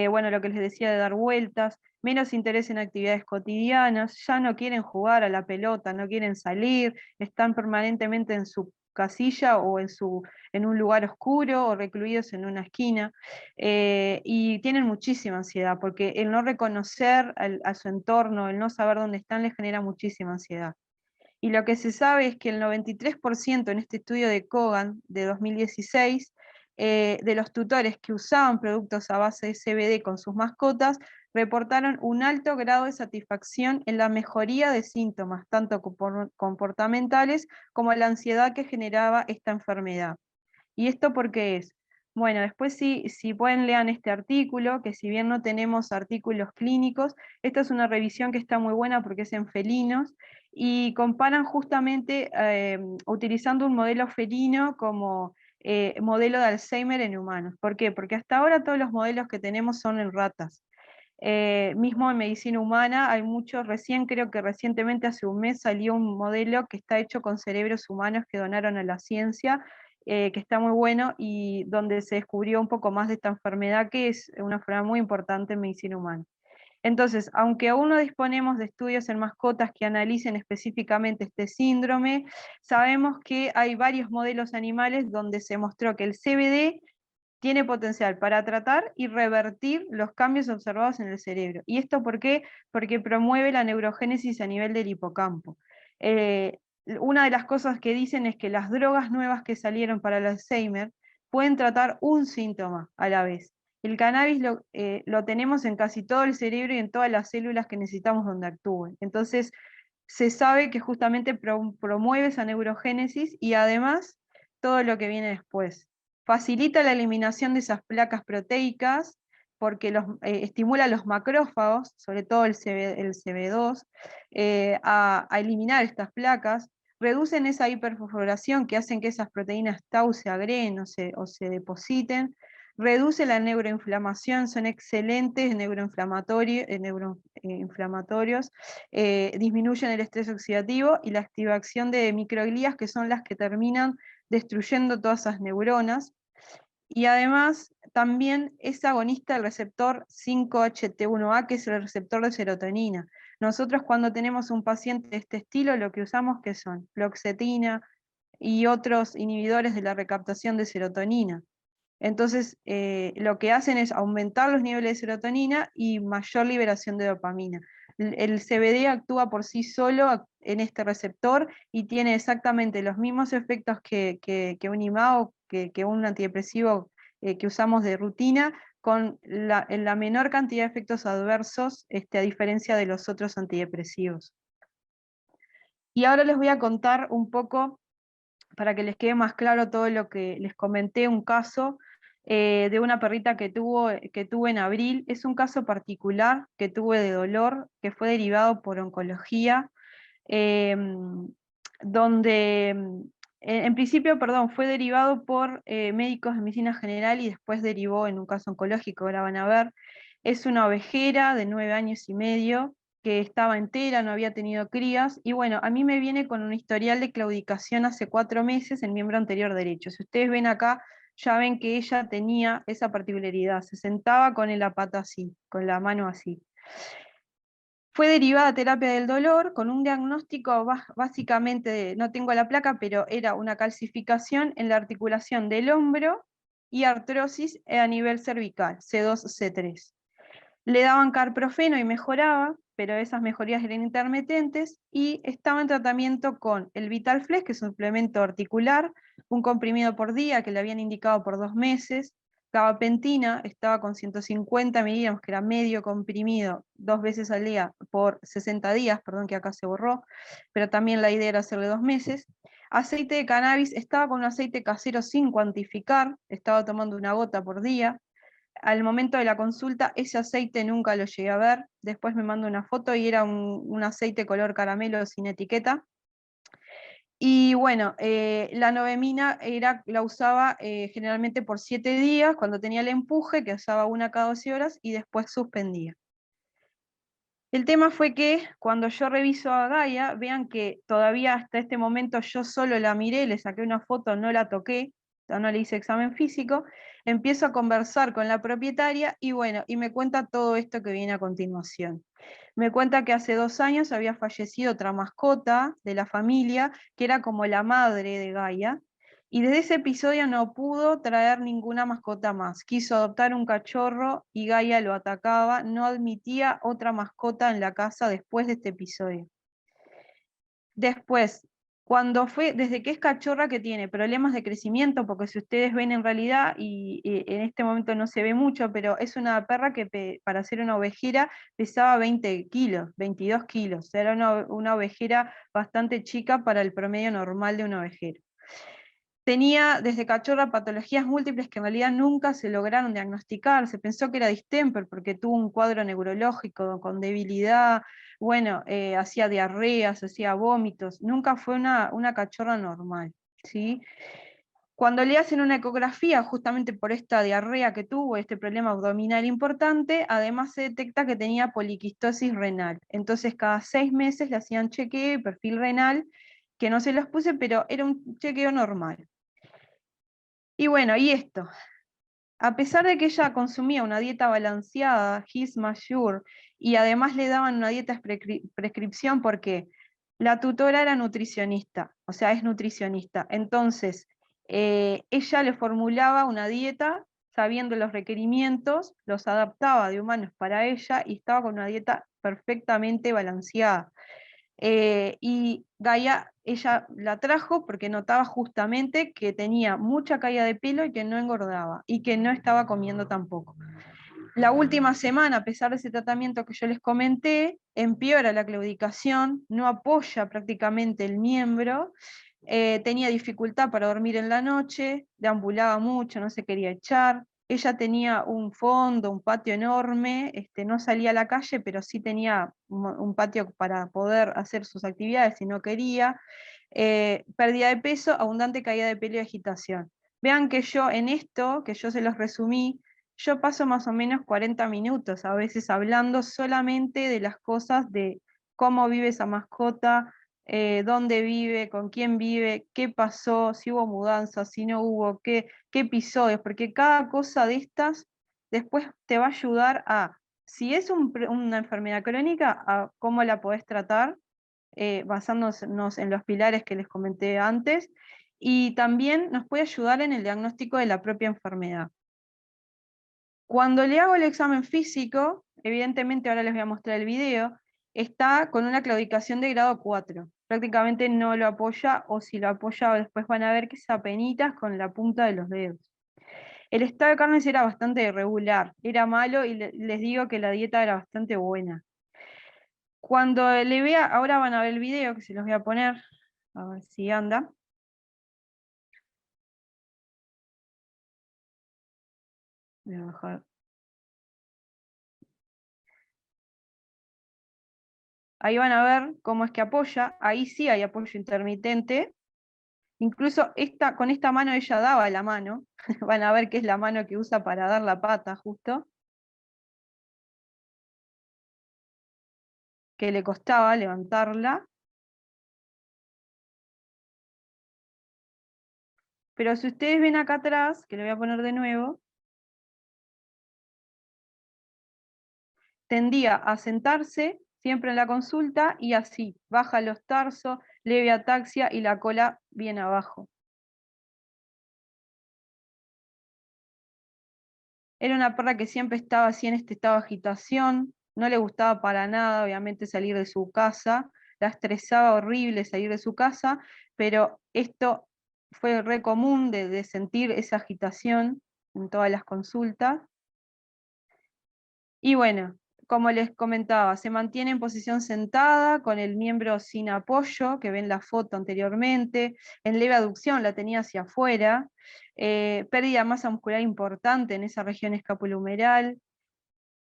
Bueno, lo que les decía de dar vueltas, menos interés en actividades cotidianas, ya no quieren jugar a la pelota, no quieren salir, están permanentemente en su casilla o en un lugar oscuro o recluidos en una esquina, y tienen muchísima ansiedad, porque el no reconocer a su entorno, el no saber dónde están, les genera muchísima ansiedad. Y lo que se sabe es que el 93% en este estudio de Kogan de 2016, de los tutores que usaban productos a base de CBD con sus mascotas, reportaron un alto grado de satisfacción en la mejoría de síntomas, tanto comportamentales como la ansiedad que generaba esta enfermedad. ¿Y esto por qué es? Bueno, después si pueden lean este artículo, que si bien no tenemos artículos clínicos, esta es una revisión que está muy buena porque es en felinos, y comparan justamente utilizando un modelo felino como modelo de Alzheimer en humanos. ¿Por qué? Porque hasta ahora todos los modelos que tenemos son en ratas. Mismo en medicina humana hay muchos, creo que recientemente hace un mes salió un modelo que está hecho con cerebros humanos que donaron a la ciencia, que está muy bueno y donde se descubrió un poco más de esta enfermedad, que es una enfermedad muy importante en medicina humana. Entonces, aunque aún no disponemos de estudios en mascotas que analicen específicamente este síndrome, sabemos que hay varios modelos animales donde se mostró que el CBD tiene potencial para tratar y revertir los cambios observados en el cerebro. ¿Y esto por qué? Porque promueve la neurogénesis a nivel del hipocampo. Una de las cosas que dicen es que las drogas nuevas que salieron para el Alzheimer pueden tratar un síntoma a la vez. El cannabis lo tenemos en casi todo el cerebro y en todas las células que necesitamos donde actúen. Entonces, se sabe que justamente promueve esa neurogénesis y además todo lo que viene después. Facilita la eliminación de esas placas proteicas porque estimula a los macrófagos, sobre todo el CB2, a eliminar estas placas, reducen esa hiperfosforación que hacen que esas proteínas tau se agreguen o se depositen, reduce la neuroinflamación, son excelentes neuroinflamatorios, disminuyen el estrés oxidativo y la activación de microglías, que son las que terminan destruyendo todas esas neuronas. Y además también es agonista del receptor 5-HT1A, que es el receptor de serotonina. Nosotros cuando tenemos un paciente de este estilo, lo que usamos que son fluoxetina y otros inhibidores de la recaptación de serotonina. Entonces, lo que hacen es aumentar los niveles de serotonina y mayor liberación de dopamina. El CBD actúa por sí solo en este receptor y tiene exactamente los mismos efectos que un IMAO, que un antidepresivo que usamos de rutina, con la menor cantidad de efectos adversos, a diferencia de los otros antidepresivos. Y ahora les voy a contar un poco, para que les quede más claro todo lo que les comenté, un caso de una perrita que tuve en abril. Es un caso particular que tuve de dolor, que fue derivado por oncología, donde en principio, perdón, fue derivado por médicos de medicina general y después derivó en un caso oncológico, ahora van a ver. Es una ovejera de 9 años y medio, que estaba entera, no había tenido crías, y bueno, a mí me viene con un historial de claudicación hace 4 meses en miembro anterior derecho. Si ustedes ven acá, ya ven que ella tenía esa particularidad, se sentaba con la pata así, con la mano así. Fue derivada a terapia del dolor con un diagnóstico básicamente, no tengo la placa, pero era una calcificación en la articulación del hombro y artrosis a nivel cervical, C2, C3. Le daban carprofeno y mejoraba, pero esas mejorías eran intermitentes, y estaba en tratamiento con el Vitalflex, que es un suplemento articular, un comprimido por día que le habían indicado por 2 meses, gabapentina estaba con 150 miligramos, que era medio comprimido, 2 veces al día por 60 días, perdón que acá se borró, pero también la idea era hacerle 2 meses. Aceite de cannabis, estaba con un aceite casero sin cuantificar, estaba tomando una gota por día. Al momento de la consulta, ese aceite nunca lo llegué a ver, después me mandó una foto y era un aceite color caramelo sin etiqueta. Y bueno, la novemina la usaba generalmente por 7 días, cuando tenía el empuje, que usaba una cada 12 horas, y después suspendía. El tema fue que cuando yo reviso a Gaia, vean que todavía hasta este momento yo solo la miré, le saqué una foto, no la toqué, no le hice examen físico, empiezo a conversar con la propietaria y bueno, y me cuenta todo esto que viene a continuación. Me cuenta que hace 2 años había fallecido otra mascota de la familia, que era como la madre de Gaia, y desde ese episodio no pudo traer ninguna mascota más. Quiso adoptar un cachorro y Gaia lo atacaba, no admitía otra mascota en la casa después de este episodio. Después, desde que es cachorra que tiene problemas de crecimiento, porque si ustedes ven en realidad, y en este momento no se ve mucho, pero es una perra que para ser una ovejera pesaba 20 kilos, 22 kilos, era una ovejera bastante chica para el promedio normal de una ovejera. Tenía desde cachorra patologías múltiples que en realidad nunca se lograron diagnosticar. Se pensó que era distemper porque tuvo un cuadro neurológico con debilidad, bueno, hacía diarreas, hacía vómitos. Nunca fue una cachorra normal, ¿sí? Cuando le hacen una ecografía, justamente por esta diarrea que tuvo, este problema abdominal importante, además se detecta que tenía poliquistosis renal. Entonces cada 6 meses le hacían chequeo y perfil renal, que no se los puse, pero era un chequeo normal. Y bueno, y esto, a pesar de que ella consumía una dieta balanceada, His Sure, y además le daban una dieta prescripción porque la tutora era nutricionista, o sea, es nutricionista. Entonces, ella le formulaba una dieta sabiendo los requerimientos, los adaptaba de humanos para ella y estaba con una dieta perfectamente balanceada. Y Gaia, ella la trajo porque notaba justamente que tenía mucha caída de pelo y que no engordaba, y que no estaba comiendo tampoco. La última semana, a pesar de ese tratamiento que yo les comenté, empeora la claudicación, no apoya prácticamente el miembro, tenía dificultad para dormir en la noche, deambulaba mucho, no se quería echar. Ella tenía un fondo, un patio enorme, no salía a la calle, pero sí tenía un patio para poder hacer sus actividades si no quería. Pérdida de peso, abundante caída de pelo y agitación. Vean que yo en esto, que yo se los resumí, yo paso más o menos 40 minutos a veces hablando solamente de las cosas de cómo vive esa mascota, dónde vive, con quién vive, qué pasó, si hubo mudanzas, si no hubo, qué episodios, porque cada cosa de estas después te va a ayudar a, si es una enfermedad crónica, a cómo la podés tratar, basándonos en los pilares que les comenté antes, y también nos puede ayudar en el diagnóstico de la propia enfermedad. Cuando le hago el examen físico, evidentemente ahora les voy a mostrar el video, está con una claudicación de grado 4. Prácticamente no lo apoya, o si lo apoya después van a ver que es apenitas con la punta de los dedos. El estado de carnes era bastante irregular, era malo y les digo que la dieta era bastante buena. Cuando le vea, ahora van a ver el video que se los voy a poner, a ver si anda. Voy a bajar. Ahí van a ver cómo es que apoya, ahí sí hay apoyo intermitente. Incluso con esta mano ella daba la mano, van a ver que es la mano que usa para dar la pata justo, que le costaba levantarla. Pero si ustedes ven acá atrás, que le voy a poner de nuevo, tendía a sentarse siempre en la consulta y así, baja los tarsos, leve ataxia y la cola bien abajo. Era una perra que siempre estaba así en este estado de agitación, no le gustaba para nada, obviamente, salir de su casa, la estresaba horrible salir de su casa, pero esto fue re común de sentir esa agitación en todas las consultas. Y bueno, como les comentaba, se mantiene en posición sentada, con el miembro sin apoyo, que ven la foto anteriormente, en leve aducción, la tenía hacia afuera, pérdida de masa muscular importante en esa región escapulohumeral.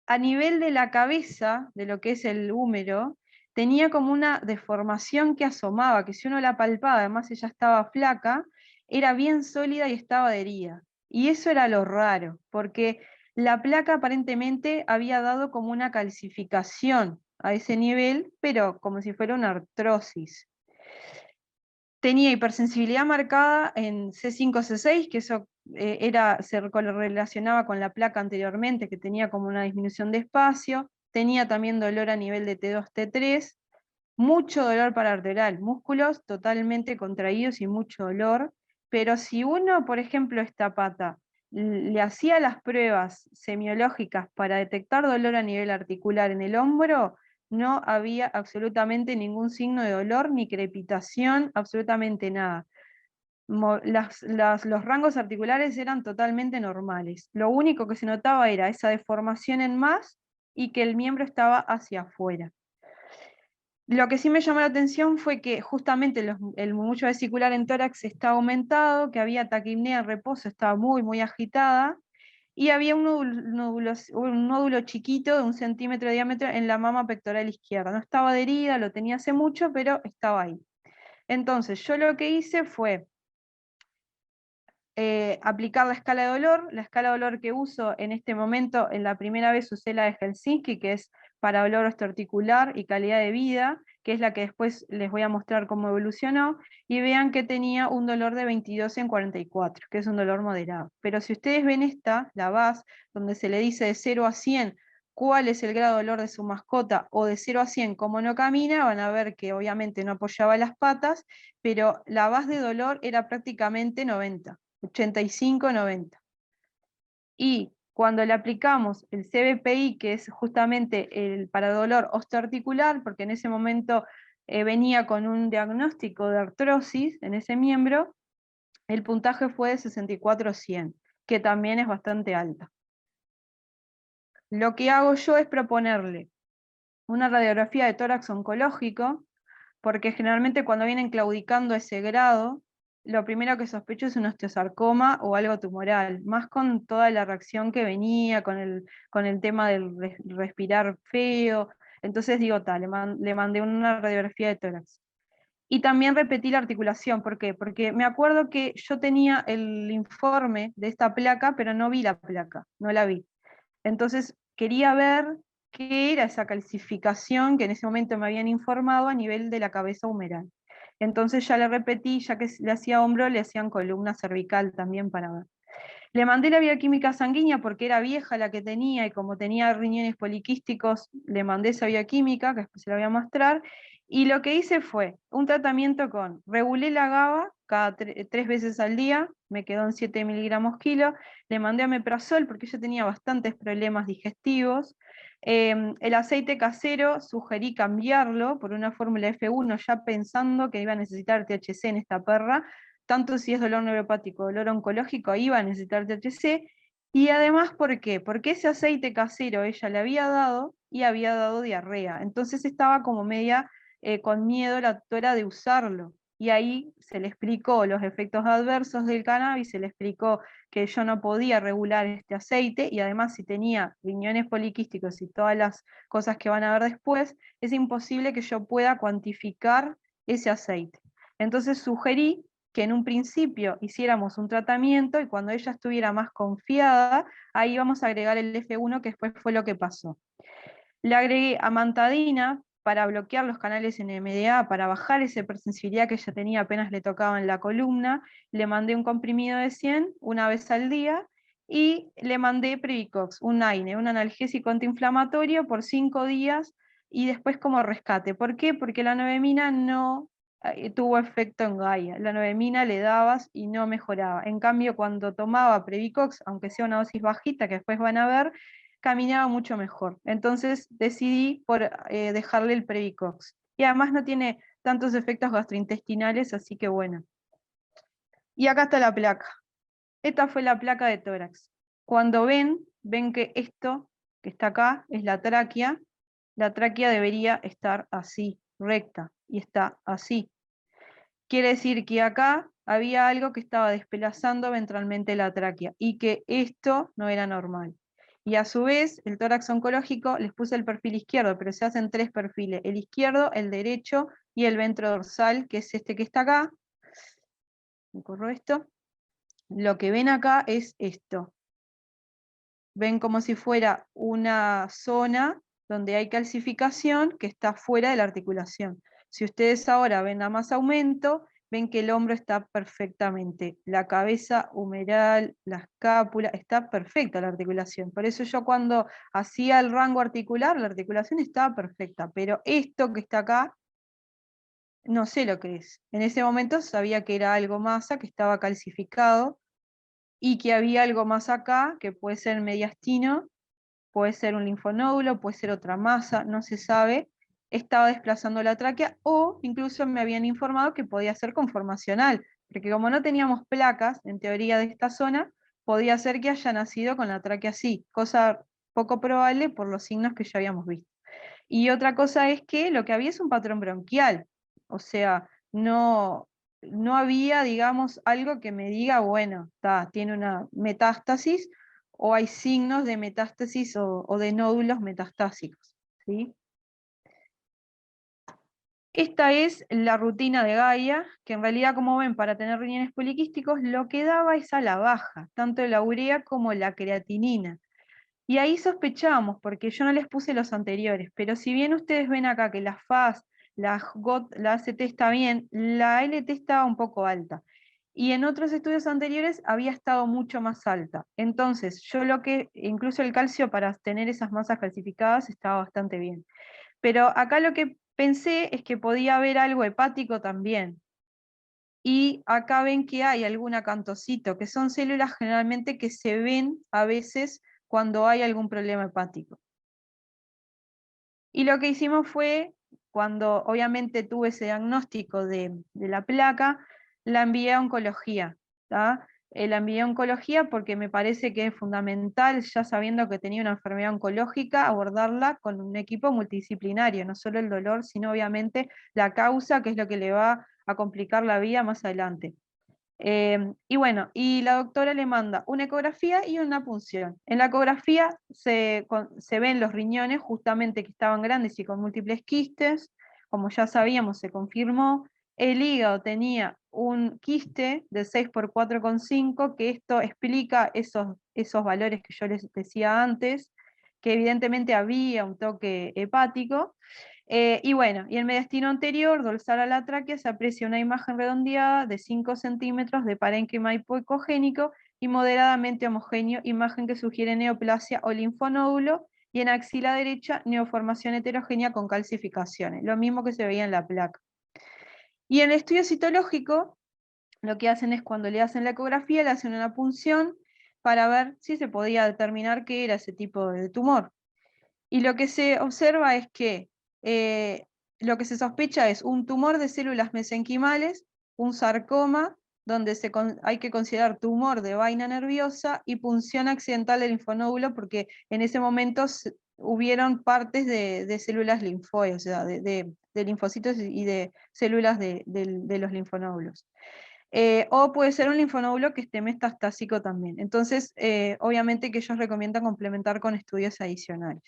A nivel de la cabeza, de lo que es el húmero, tenía como una deformación que asomaba, que si uno la palpaba, además ella estaba flaca, era bien sólida y estaba adherida. Y eso era lo raro, porque la placa aparentemente había dado como una calcificación a ese nivel, pero como si fuera una artrosis. Tenía hipersensibilidad marcada en C5, C6, que eso se relacionaba con la placa anteriormente, que tenía como una disminución de espacio. Tenía también dolor a nivel de T2, T3, mucho dolor pararterial, músculos totalmente contraídos y mucho dolor. Pero si uno, por ejemplo, esta pata, le hacía las pruebas semiológicas para detectar dolor a nivel articular en el hombro, no había absolutamente ningún signo de dolor, ni crepitación, absolutamente nada. Los rangos articulares eran totalmente normales. Lo único que se notaba era esa deformación en más y que el miembro estaba hacia afuera. Lo que sí me llamó la atención fue que justamente el murmullo vesicular en tórax estaba aumentado, que había taquipnea en reposo, estaba muy agitada, y había un nódulo chiquito de 1 centímetro de diámetro en la mama pectoral izquierda. No estaba adherida, lo tenía hace mucho, pero estaba ahí. Entonces, yo lo que hice fue aplicar la escala de dolor. La escala de dolor que uso en este momento, en la primera vez usé la de Helsinki, que es para dolor osteoarticular y calidad de vida, que es la que después les voy a mostrar cómo evolucionó, y vean que tenía un dolor de 22 en 44, que es un dolor moderado. Pero si ustedes ven esta, la VAS, donde se le dice de 0 a 100 cuál es el grado de dolor de su mascota, o de 0 a 100 cómo no camina, van a ver que obviamente no apoyaba las patas, pero la VAS de dolor era prácticamente 90. 85, 90. Y cuando le aplicamos el CBPI, que es justamente el para dolor osteoarticular, porque en ese momento venía con un diagnóstico de artrosis en ese miembro, el puntaje fue de 64-100, que también es bastante alta. Lo que hago yo es proponerle una radiografía de tórax oncológico, porque generalmente cuando vienen claudicando ese grado, lo primero que sospecho es un osteosarcoma o algo tumoral, más con toda la reacción que venía, con el tema del respirar feo. Entonces digo, le mandé una radiografía de tórax. Y también repetí la articulación, ¿por qué? Porque me acuerdo que yo tenía el informe de esta placa, pero no vi la placa, no la vi. Entonces quería ver qué era esa calcificación que en ese momento me habían informado a nivel de la cabeza humeral. Entonces ya le repetí, ya que le hacía hombro, le hacían columna cervical también para ver. Le mandé la bioquímica sanguínea porque era vieja la que tenía y como tenía riñones poliquísticos, le mandé esa bioquímica, que después se la voy a mostrar. Y lo que hice fue un tratamiento regulé la GABA cada 3 veces al día, me quedó en 7 miligramos kilo, le mandé omeprazol porque ella tenía bastantes problemas digestivos. El aceite casero sugerí cambiarlo por una fórmula F1 ya pensando que iba a necesitar THC en esta perra, tanto si es dolor neuropático, dolor oncológico, iba a necesitar THC, y además, ¿por qué? Porque ese aceite casero ella le había dado y había dado diarrea, entonces estaba como media con miedo la doctora de usarlo, y ahí se le explicó los efectos adversos del cannabis, se le explicó que yo no podía regular este aceite, y además si tenía riñones poliquísticos y todas las cosas que van a ver después, es imposible que yo pueda cuantificar ese aceite. Entonces sugerí que en un principio hiciéramos un tratamiento y cuando ella estuviera más confiada, ahí vamos a agregar el F1, que después fue lo que pasó. Le agregué amantadina para bloquear los canales NMDA, para bajar esa hipersensibilidad que ella tenía apenas le tocaba en la columna. Le mandé un comprimido de 100 una vez al día y le mandé Previcox, un AINE, un analgésico antiinflamatorio por 5 días y después como rescate. ¿Por qué? Porque la novemina no tuvo efecto en Gaia. La novemina le dabas y no mejoraba. En cambio, cuando tomaba Previcox, aunque sea una dosis bajita, que después van a ver, caminaba mucho mejor. Entonces decidí por dejarle el Previcox. Y además no tiene tantos efectos gastrointestinales, así que bueno. Y acá está la placa. Esta fue la placa de tórax. Cuando ven que esto que está acá es la tráquea debería estar así, recta, y está así. Quiere decir que acá había algo que estaba desplazando ventralmente la tráquea, y que esto no era normal. Y a su vez, el tórax oncológico, les puse el perfil izquierdo, pero se hacen 3 perfiles, el izquierdo, el derecho y el ventrodorsal, que es este que está acá. Me corro esto. Lo que ven acá es esto. Ven como si fuera una zona donde hay calcificación que está fuera de la articulación. Si ustedes ahora ven a más aumento, ven que el hombro está perfectamente, la cabeza humeral, la escápula, está perfecta la articulación. Por eso yo cuando hacía el rango articular, la articulación estaba perfecta, pero esto que está acá, no sé lo que es. En ese momento sabía que era algo masa, que estaba calcificado, y que había algo más acá, que puede ser mediastino, puede ser un linfonódulo, puede ser otra masa, no se sabe, estaba desplazando la tráquea, o incluso me habían informado que podía ser conformacional, porque como no teníamos placas, en teoría, de esta zona, podía ser que haya nacido con la tráquea así, cosa poco probable por los signos que ya habíamos visto. Y otra cosa es que lo que había es un patrón bronquial, o sea, no había, digamos, algo que me diga, bueno, tiene una metástasis, o hay signos de metástasis o de nódulos metastásicos, ¿sí? Esta es la rutina de Gaia, que en realidad, como ven, para tener riñones poliquísticos, lo que daba es a la baja, tanto la urea como la creatinina. Y ahí sospechamos, porque yo no les puse los anteriores, pero si bien ustedes ven acá que la FAS, la GOT, la ACT está bien, la LT estaba un poco alta. Y en otros estudios anteriores había estado mucho más alta. Entonces, incluso el calcio para tener esas masas calcificadas estaba bastante bien. Pero acá lo que pensé es que podía haber algo hepático también. Y acá ven que hay algún acantocito, que son células generalmente que se ven a veces cuando hay algún problema hepático. Y lo que hicimos fue, cuando obviamente tuve ese diagnóstico de la placa, la envié a oncología. La envié a oncología porque me parece que es fundamental, ya sabiendo que tenía una enfermedad oncológica, abordarla con un equipo multidisciplinario, no solo el dolor, sino obviamente la causa, que es lo que le va a complicar la vida más adelante. Y bueno, y la doctora le manda una ecografía y una punción. En la ecografía se ven los riñones justamente que estaban grandes y con múltiples quistes, como ya sabíamos, se confirmó. El hígado tenía un quiste de 6 por 4,5, que esto explica esos valores que yo les decía antes, que evidentemente había un toque hepático. Y bueno, y el mediastino anterior, dorsal a la tráquea, se aprecia una imagen redondeada de 5 centímetros de parénquima hipoecogénico y moderadamente homogéneo, imagen que sugiere neoplasia o linfonódulo, y en axila derecha, neoformación heterogénea con calcificaciones, lo mismo que se veía en la placa. Y en el estudio citológico, lo que hacen es, cuando le hacen la ecografía, le hacen una punción para ver si se podía determinar qué era ese tipo de tumor. Y lo que se observa es que lo que se sospecha es un tumor de células mesenquimales, un sarcoma, donde hay que considerar tumor de vaina nerviosa, y punción accidental del linfonódulo, porque en ese momento hubieron partes de células linfoides, o sea, de linfocitos y de células de los linfonódulos. O puede ser un linfonódulo que esté metastásico también. Entonces, obviamente que ellos recomiendan complementar con estudios adicionales.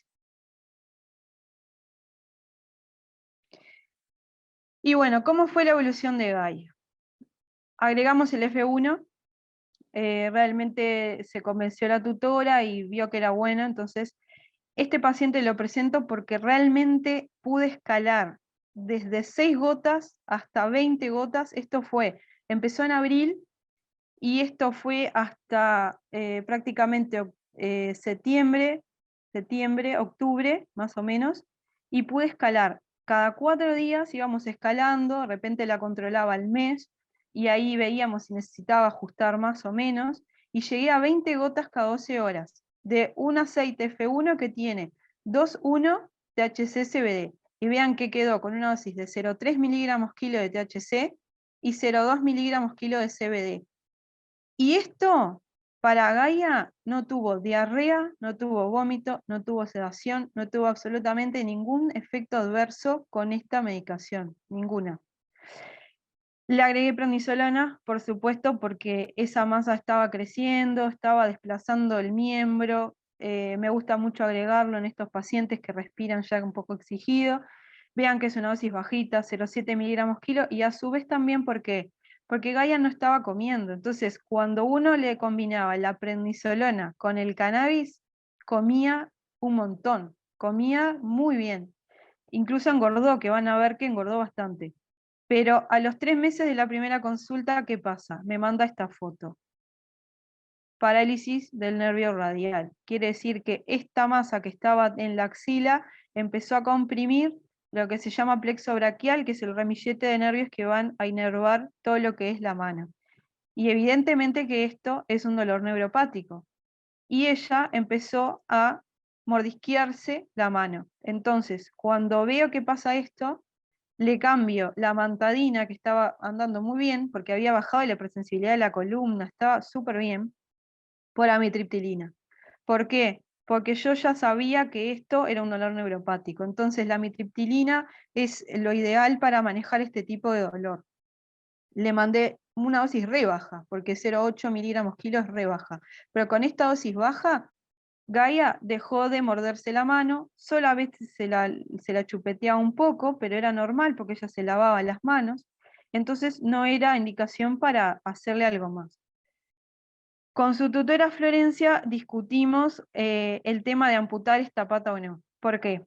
Y bueno, ¿cómo fue la evolución de Gaia? Agregamos el F1, realmente se convenció la tutora y vio que era bueno, entonces este paciente lo presento porque realmente pude escalar desde 6 gotas hasta 20 gotas. Empezó en abril y esto fue hasta prácticamente septiembre, octubre, más o menos, y pude escalar. Cada 4 días íbamos escalando, de repente la controlaba al mes, y ahí veíamos si necesitaba ajustar más o menos, y llegué a 20 gotas cada 12 horas, de un aceite F1 que tiene 2,1 THC-CBD, y vean que quedó con una dosis de 0,3 miligramos kilo de THC y 0,2 miligramos kilo de CBD. Y esto, para Gaia, no tuvo diarrea, no tuvo vómito, no tuvo sedación, no tuvo absolutamente ningún efecto adverso con esta medicación, ninguna. Le agregué prednisolona, por supuesto, porque esa masa estaba creciendo, estaba desplazando el miembro. Me gusta mucho agregarlo en estos pacientes que respiran ya un poco exigido. Vean que es una dosis bajita, 0,7 miligramos kilo, y a su vez también porque Gaia no estaba comiendo. Entonces, cuando uno le combinaba la prednisolona con el cannabis, comía un montón, comía muy bien. Incluso engordó, que van a ver que engordó bastante. Pero a los 3 meses de la primera consulta, ¿qué pasa? Me manda esta foto. Parálisis del nervio radial. Quiere decir que esta masa que estaba en la axila empezó a comprimir lo que se llama plexo braquial, que es el ramillete de nervios que van a inervar todo lo que es la mano. Y evidentemente que esto es un dolor neuropático. Y ella empezó a mordisquearse la mano. Entonces, cuando veo que pasa esto, le cambio la mantadina, que estaba andando muy bien, porque había bajado la hipersensibilidad de la columna, estaba súper bien, por amitriptilina. ¿Por qué? Porque yo ya sabía que esto era un dolor neuropático. Entonces la amitriptilina es lo ideal para manejar este tipo de dolor. Le mandé una dosis re baja, porque 0,8 miligramos kilo es re baja. Pero con esta dosis baja, Gaia dejó de morderse la mano, solo a veces se la chupeteaba un poco, pero era normal porque ella se lavaba las manos, entonces no era indicación para hacerle algo más. Con su tutora Florencia discutimos el tema de amputar esta pata o no. ¿Por qué?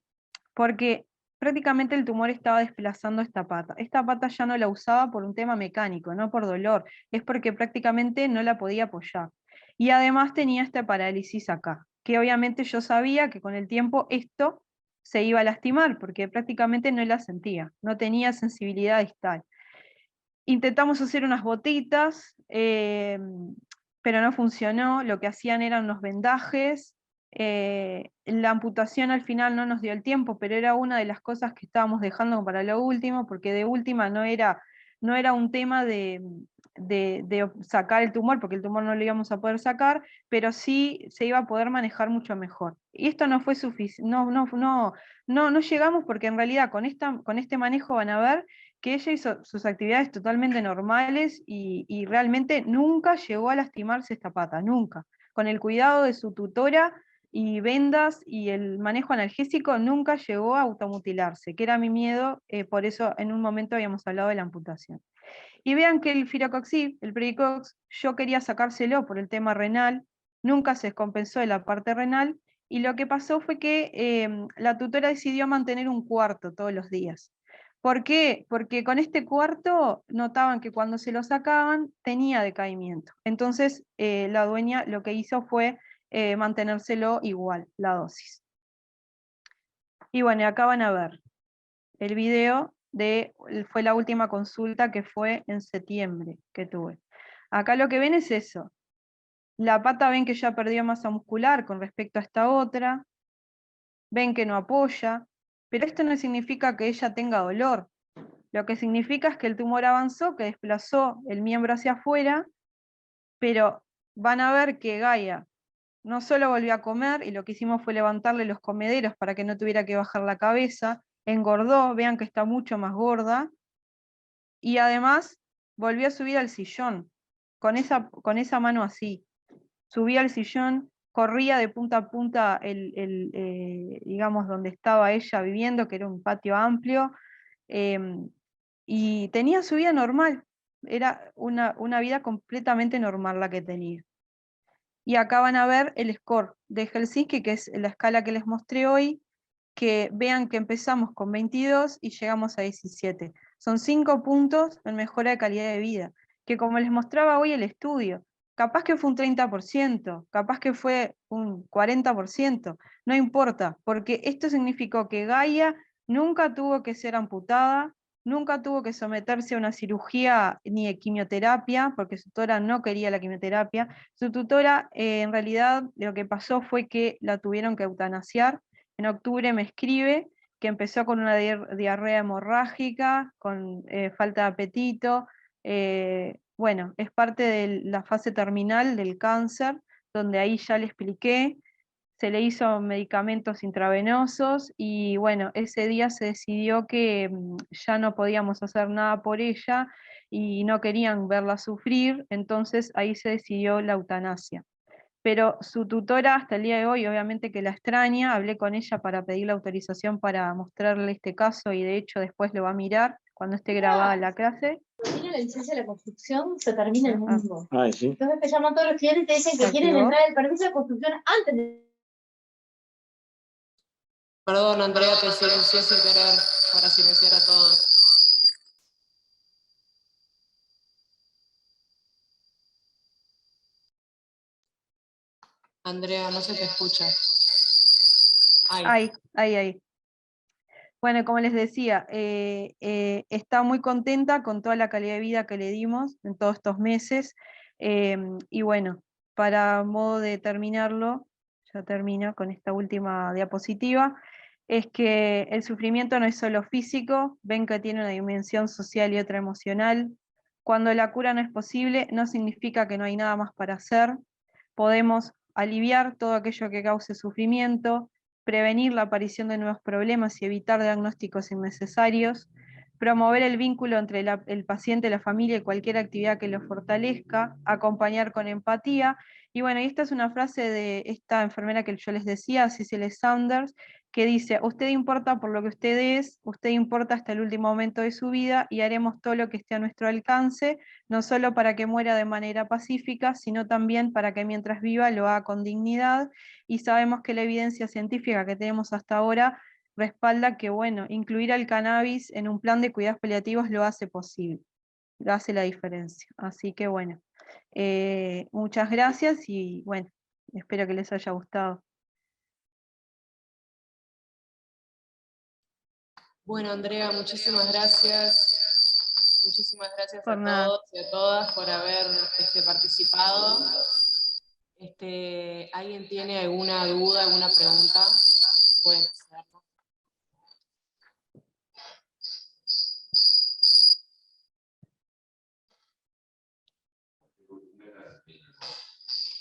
Porque prácticamente el tumor estaba desplazando esta pata. Esta pata ya no la usaba por un tema mecánico, no por dolor, es porque prácticamente no la podía apoyar. Y además tenía esta parálisis acá, que obviamente yo sabía que con el tiempo esto se iba a lastimar, porque prácticamente no la sentía, no tenía sensibilidad distal. Intentamos hacer unas botitas, pero no funcionó. Lo que hacían eran unos vendajes. La amputación al final no nos dio el tiempo, pero era una de las cosas que estábamos dejando para lo último, porque de última no era un tema de sacar el tumor, porque el tumor no lo íbamos a poder sacar, pero sí se iba a poder manejar mucho mejor. Y esto no fue suficiente, no llegamos, porque en realidad con este manejo van a ver que ella hizo sus actividades totalmente normales y realmente nunca llegó a lastimarse esta pata, nunca. Con el cuidado de su tutora y vendas y el manejo analgésico, nunca llegó a automutilarse, que era mi miedo, por eso en un momento habíamos hablado de la amputación. Y vean que el firocoxib, el Predicox, yo quería sacárselo por el tema renal, nunca se descompensó de la parte renal, y lo que pasó fue que la tutora decidió mantener un cuarto todos los días. ¿Por qué? Porque con este cuarto notaban que cuando se lo sacaban tenía decaimiento. Entonces la dueña lo que hizo fue mantenérselo igual, la dosis. Y bueno, acá van a ver el video fue la última consulta que fue en septiembre que tuve. Acá lo que ven es eso. La pata ven que ya perdió masa muscular con respecto a esta otra, ven que no apoya, pero esto no significa que ella tenga dolor. Lo que significa es que el tumor avanzó, que desplazó el miembro hacia afuera, pero van a ver que Gaia no solo volvió a comer, y lo que hicimos fue levantarle los comederos para que no tuviera que bajar la cabeza, engordó, vean que está mucho más gorda, y además volvió a subir al sillón, con esa mano así. Subía al sillón, corría de punta a punta, digamos, donde estaba ella viviendo, que era un patio amplio, y tenía su vida normal. Era una vida completamente normal la que tenía. Y acá van a ver el score de Helsinki, que es la escala que les mostré hoy, que vean que empezamos con 22 y llegamos a 17. Son 5 puntos en mejora de calidad de vida, que como les mostraba hoy el estudio, capaz que fue un 30%, capaz que fue un 40%, no importa, porque esto significó que Gaia nunca tuvo que ser amputada, nunca tuvo que someterse a una cirugía ni de quimioterapia, porque su tutora no quería la quimioterapia. Su tutora, en realidad, lo que pasó fue que la tuvieron que eutanasiar. En octubre me escribe que empezó con una diarrea hemorrágica, con falta de apetito, bueno, es parte de la fase terminal del cáncer, donde ahí ya le expliqué, se le hizo medicamentos intravenosos y bueno, ese día se decidió que ya no podíamos hacer nada por ella y no querían verla sufrir, entonces ahí se decidió la eutanasia. Pero su tutora hasta el día de hoy, obviamente que la extraña, hablé con ella para pedir la autorización para mostrarle este caso y de hecho después lo va a mirar cuando esté grabada la clase. Termina la licencia de la construcción, se termina el mundo. Ay, sí. Entonces te llaman todos los clientes y te dicen que ¿Se quieren activó? entrar el permiso de construcción antes de... Perdón, Andrea, te silencié sin querer para silenciar a todos. Andrea, no se te escucha. Ahí. Bueno, como les decía, está muy contenta con toda la calidad de vida que le dimos en todos estos meses. Y bueno, para modo de terminarlo, ya termino con esta última diapositiva, es que el sufrimiento no es solo físico, ven que tiene una dimensión social y otra emocional. Cuando la cura no es posible, no significa que no hay nada más para hacer. Podemos aliviar todo aquello que cause sufrimiento, prevenir la aparición de nuevos problemas y evitar diagnósticos innecesarios, promover el vínculo entre el paciente, la familia y cualquier actividad que lo fortalezca, acompañar con empatía. Y bueno, y esta es una frase de esta enfermera que yo les decía, Cicely Saunders, que dice: usted importa por lo que usted es, usted importa hasta el último momento de su vida y haremos todo lo que esté a nuestro alcance, no solo para que muera de manera pacífica, sino también para que mientras viva lo haga con dignidad. Y sabemos que la evidencia científica que tenemos hasta ahora respalda que, bueno, incluir al cannabis en un plan de cuidados paliativos lo hace posible, lo hace la diferencia. Así que bueno, muchas gracias y bueno, espero que les haya gustado. Bueno, Andrea, muchísimas gracias. Muchísimas gracias Por a nada. todos y a todas por haber participado. ¿Alguien tiene alguna duda, alguna pregunta? Pueden hacerlo.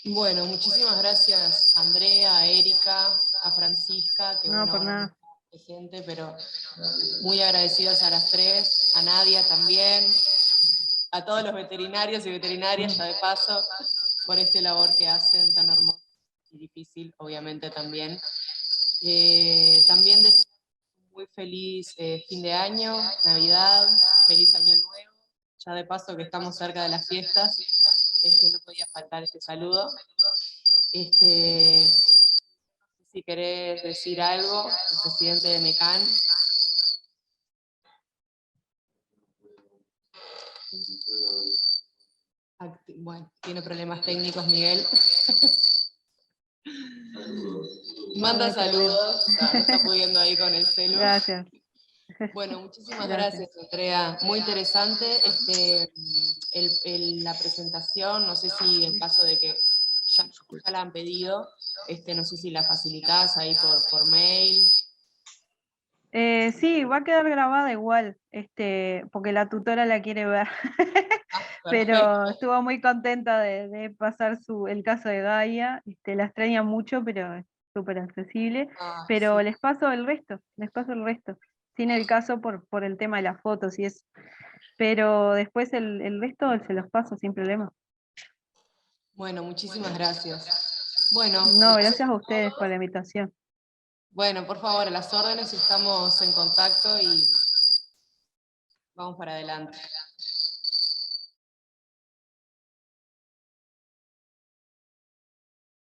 Bueno, muchísimas gracias a Andrea, a Erika, a Francisca, que No, bueno, por ahora no nada. está presente, pero muy agradecidas a las tres, a Nadia también, a todos los veterinarios y veterinarias, ya de paso, por esta labor que hacen tan hermosa y difícil, obviamente también. También deseo muy feliz fin de año, Navidad, feliz año nuevo, ya de paso que estamos cerca de las fiestas, no podía faltar este saludo. Si querés decir algo, el presidente de MECAN. Bueno, tiene problemas técnicos, Miguel. Manda saludos, no está pudiendo ahí con el celu. Gracias. Bueno, muchísimas Gracias. gracias, Andrea. Muy interesante la presentación. No sé si en caso de que ya la han pedido, no sé si la facilitás ahí por mail. Sí, va a quedar grabada igual, porque la tutora la quiere ver. Pero estuvo muy contenta de pasar el caso de Gaia, la extraña mucho, pero es súper accesible. Pero Sí. les paso el resto, sin el caso por el tema de las fotos y eso. Pero después el resto se los paso sin problema. Bueno, muchísimas gracias. Bueno, No, gracias gracias a a ustedes por todos. la invitación. Bueno, por favor, a las órdenes, estamos en contacto y vamos para adelante.